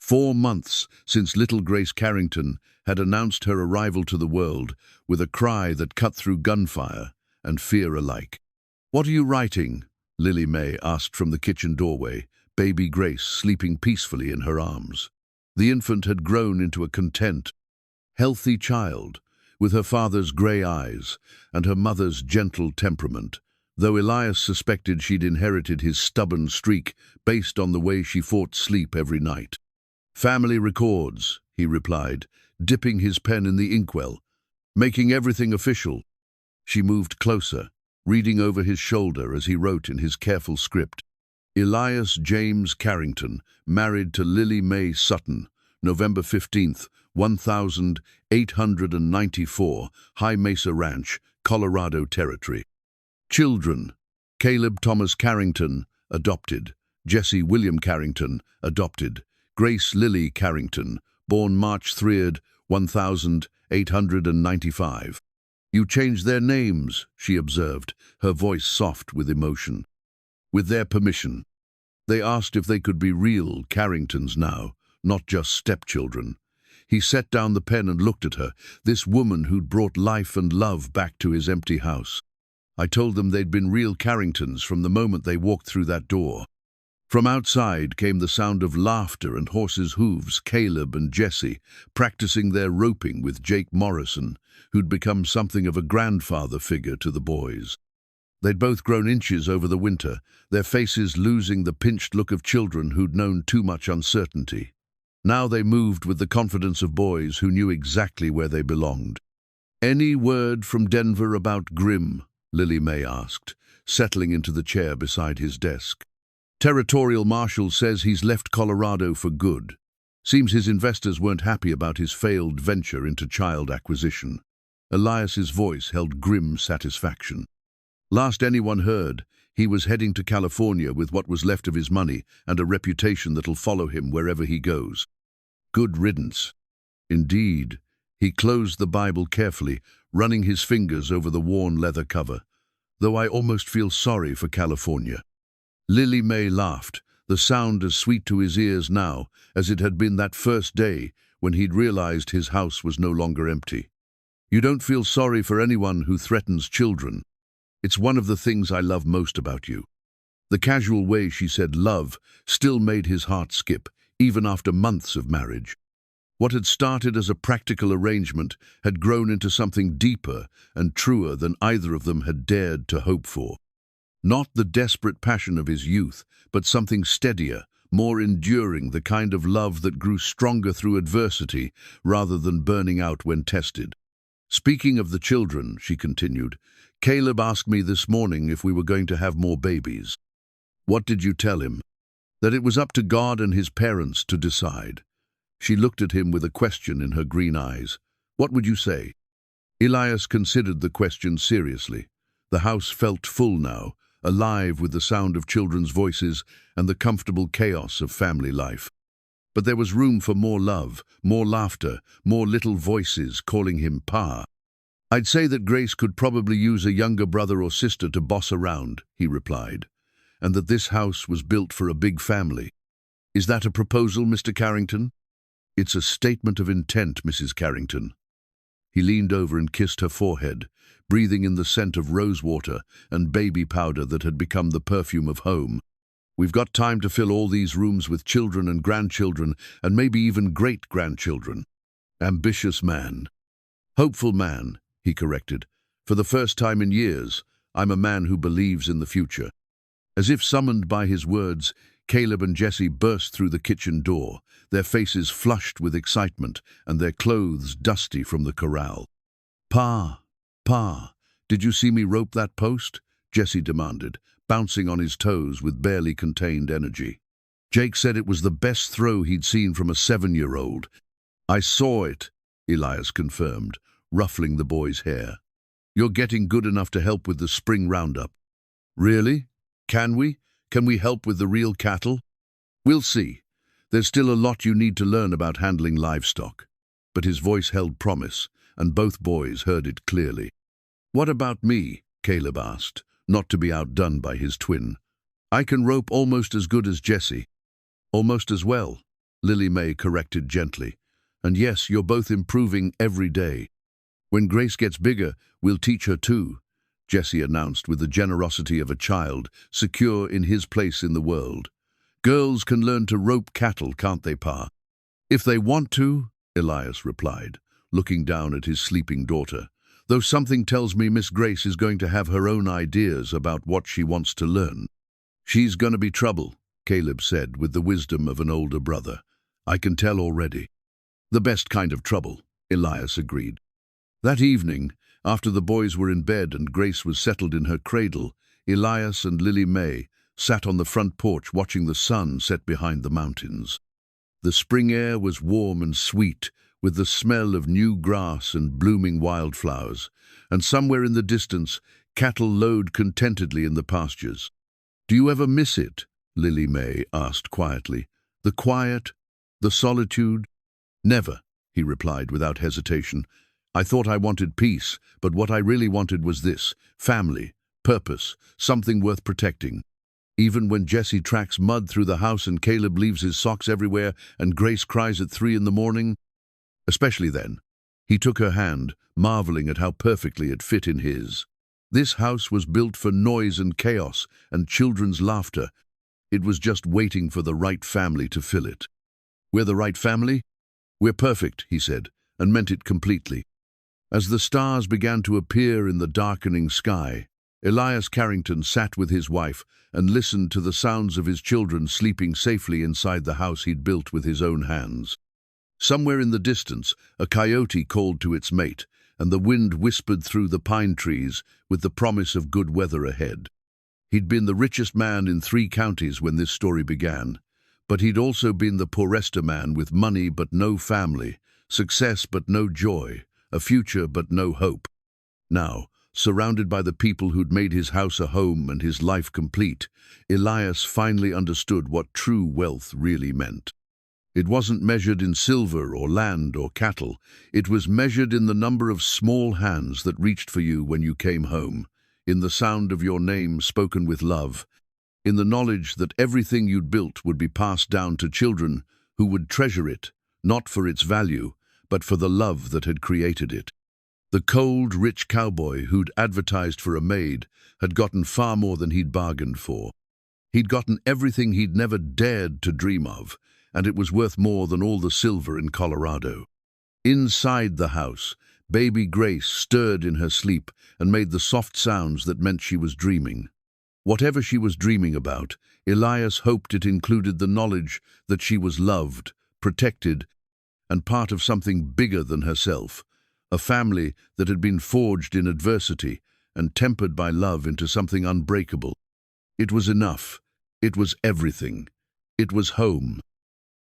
4 months since little Grace Carrington had announced her arrival to the world with a cry that cut through gunfire and fear alike. "What are you writing?" Lily Mae asked from the kitchen doorway, baby Grace sleeping peacefully in her arms. The infant had grown into a content, healthy child, with her father's grey eyes and her mother's gentle temperament, though Elias suspected she'd inherited his stubborn streak based on the way she fought sleep every night. "Family records," he replied, dipping his pen in the inkwell, "making everything official." She moved closer, reading over his shoulder as he wrote in his careful script. "Elias James Carrington, married to Lily Mae Sutton, November 15th, 1894, High Mesa Ranch, Colorado Territory. Children: Caleb Thomas Carrington, adopted; Jesse William Carrington, adopted; Grace Lily Carrington, born March 3rd, 1895. "You changed their names," she observed, her voice soft with emotion. "With their permission. They asked if they could be real Carringtons now, not just stepchildren." He set down the pen and looked at her, this woman who'd brought life and love back to his empty house. "I told them they'd been real Carringtons from the moment they walked through that door." From outside came the sound of laughter and horses' hooves, Caleb and Jesse practicing their roping with Jake Morrison, who'd become something of a grandfather figure to the boys. They'd both grown inches over the winter, their faces losing the pinched look of children who'd known too much uncertainty. Now they moved with the confidence of boys who knew exactly where they belonged. "Any word from Denver about Grim?" Lily Mae asked, settling into the chair beside his desk. "Territorial Marshal says he's left Colorado for good. Seems his investors weren't happy about his failed venture into child acquisition." Elias's voice held grim satisfaction. "Last anyone heard, he was heading to California with what was left of his money and a reputation that'll follow him wherever he goes." "Good riddance." Indeed. He closed the Bible carefully, running his fingers over the worn leather cover. "Though I almost feel sorry for California." Lily Mae laughed, the sound as sweet to his ears now as it had been that first day when he'd realized his house was no longer empty. "You don't feel sorry for anyone who threatens children. It's one of the things I love most about you." The casual way she said love still made his heart skip, even after months of marriage. What had started as a practical arrangement had grown into something deeper and truer than either of them had dared to hope for. Not the desperate passion of his youth, but something steadier, more enduring, the kind of love that grew stronger through adversity rather than burning out when tested. "Speaking of the children," she continued, "Caleb asked me this morning if we were going to have more babies." "What did you tell him?" "That it was up to God and his parents to decide." She looked at him with a question in her green eyes. "What would you say?" Elias considered the question seriously. The house felt full now, alive with the sound of children's voices and the comfortable chaos of family life. But there was room for more love, more laughter, more little voices calling him Pa. "I'd say that Grace could probably use a younger brother or sister to boss around," he replied, "and that this house was built for a big family." "Is that a proposal, Mr. Carrington?" "It's a statement of intent, Mrs. Carrington." He leaned over and kissed her forehead, breathing in the scent of rosewater and baby powder that had become the perfume of home. "We've got time to fill all these rooms with children and grandchildren and maybe even great-grandchildren." "Ambitious man." "Hopeful man," he corrected. "For the first time in years, I'm a man who believes in the future." As if summoned by his words, Caleb and Jessie burst through the kitchen door, their faces flushed with excitement and their clothes dusty from the corral. Pa, did you see me rope that post?" Jessie demanded, bouncing on his toes with barely contained energy. Jake said it was the best throw he'd seen from a 7-year-old. "I saw it," Elias confirmed, ruffling the boy's hair. "You're getting good enough to help with the spring roundup." "Really? Can we? Can we help with the real cattle?" "We'll see. There's still a lot you need to learn about handling livestock." But his voice held promise, and both boys heard it clearly. "What about me?" Caleb asked, not to be outdone by his twin. "I can rope almost as good as Jessie." "Almost as well," Lily Mae corrected gently. "And yes, you're both improving every day. When Grace gets bigger, we'll teach her too," Jessie announced with the generosity of a child, secure in his place in the world. "Girls can learn to rope cattle, can't they, Pa?" "If they want to," Elias replied, looking down at his sleeping daughter, "though something tells me Miss Grace is going to have her own ideas about what she wants to learn." "She's going to be trouble," Caleb said with the wisdom of an older brother. "I can tell already." "The best kind of trouble," Elias agreed. That evening, after the boys were in bed and Grace was settled in her cradle, Elias and Lily Mae sat on the front porch watching the sun set behind the mountains. The spring air was warm and sweet, with the smell of new grass and blooming wildflowers, and somewhere in the distance, cattle lowed contentedly in the pastures. "Do you ever miss it?" Lily Mae asked quietly. "The quiet, the solitude?" "Never," he replied without hesitation. "I thought I wanted peace, but what I really wanted was this: family, purpose, something worth protecting. Even when Jessie tracks mud through the house and Caleb leaves his socks everywhere and Grace cries at 3 in the morning, especially then." He took her hand, marveling at how perfectly it fit in his. This house was built for noise and chaos and children's laughter. It was just waiting for the right family to fill it. "We're the right family? We're perfect," he said, and meant it completely. As the stars began to appear in the darkening sky, Elias Carrington sat with his wife and listened to the sounds of his children sleeping safely inside the house he'd built with his own hands. Somewhere in the distance, a coyote called to its mate, and the wind whispered through the pine trees with the promise of good weather ahead. He'd been the richest man in 3 counties when this story began, but he'd also been the poorester man with money but no family, success but no joy, a future but no hope. Now, surrounded by the people who'd made his house a home and his life complete, Elias finally understood what true wealth really meant. It wasn't measured in silver or land or cattle. It was measured in the number of small hands that reached for you when you came home, in the sound of your name spoken with love, in the knowledge that everything you'd built would be passed down to children who would treasure it, not for its value, but for the love that had created it. The cold, rich cowboy who'd advertised for a maid had gotten far more than he'd bargained for. He'd gotten everything he'd never dared to dream of, and it was worth more than all the silver in Colorado. Inside the house, baby Grace stirred in her sleep and made the soft sounds that meant she was dreaming. Whatever she was dreaming about, Elias hoped it included the knowledge that she was loved, protected, and part of something bigger than herself, a family that had been forged in adversity and tempered by love into something unbreakable. It was enough. It was everything. It was home.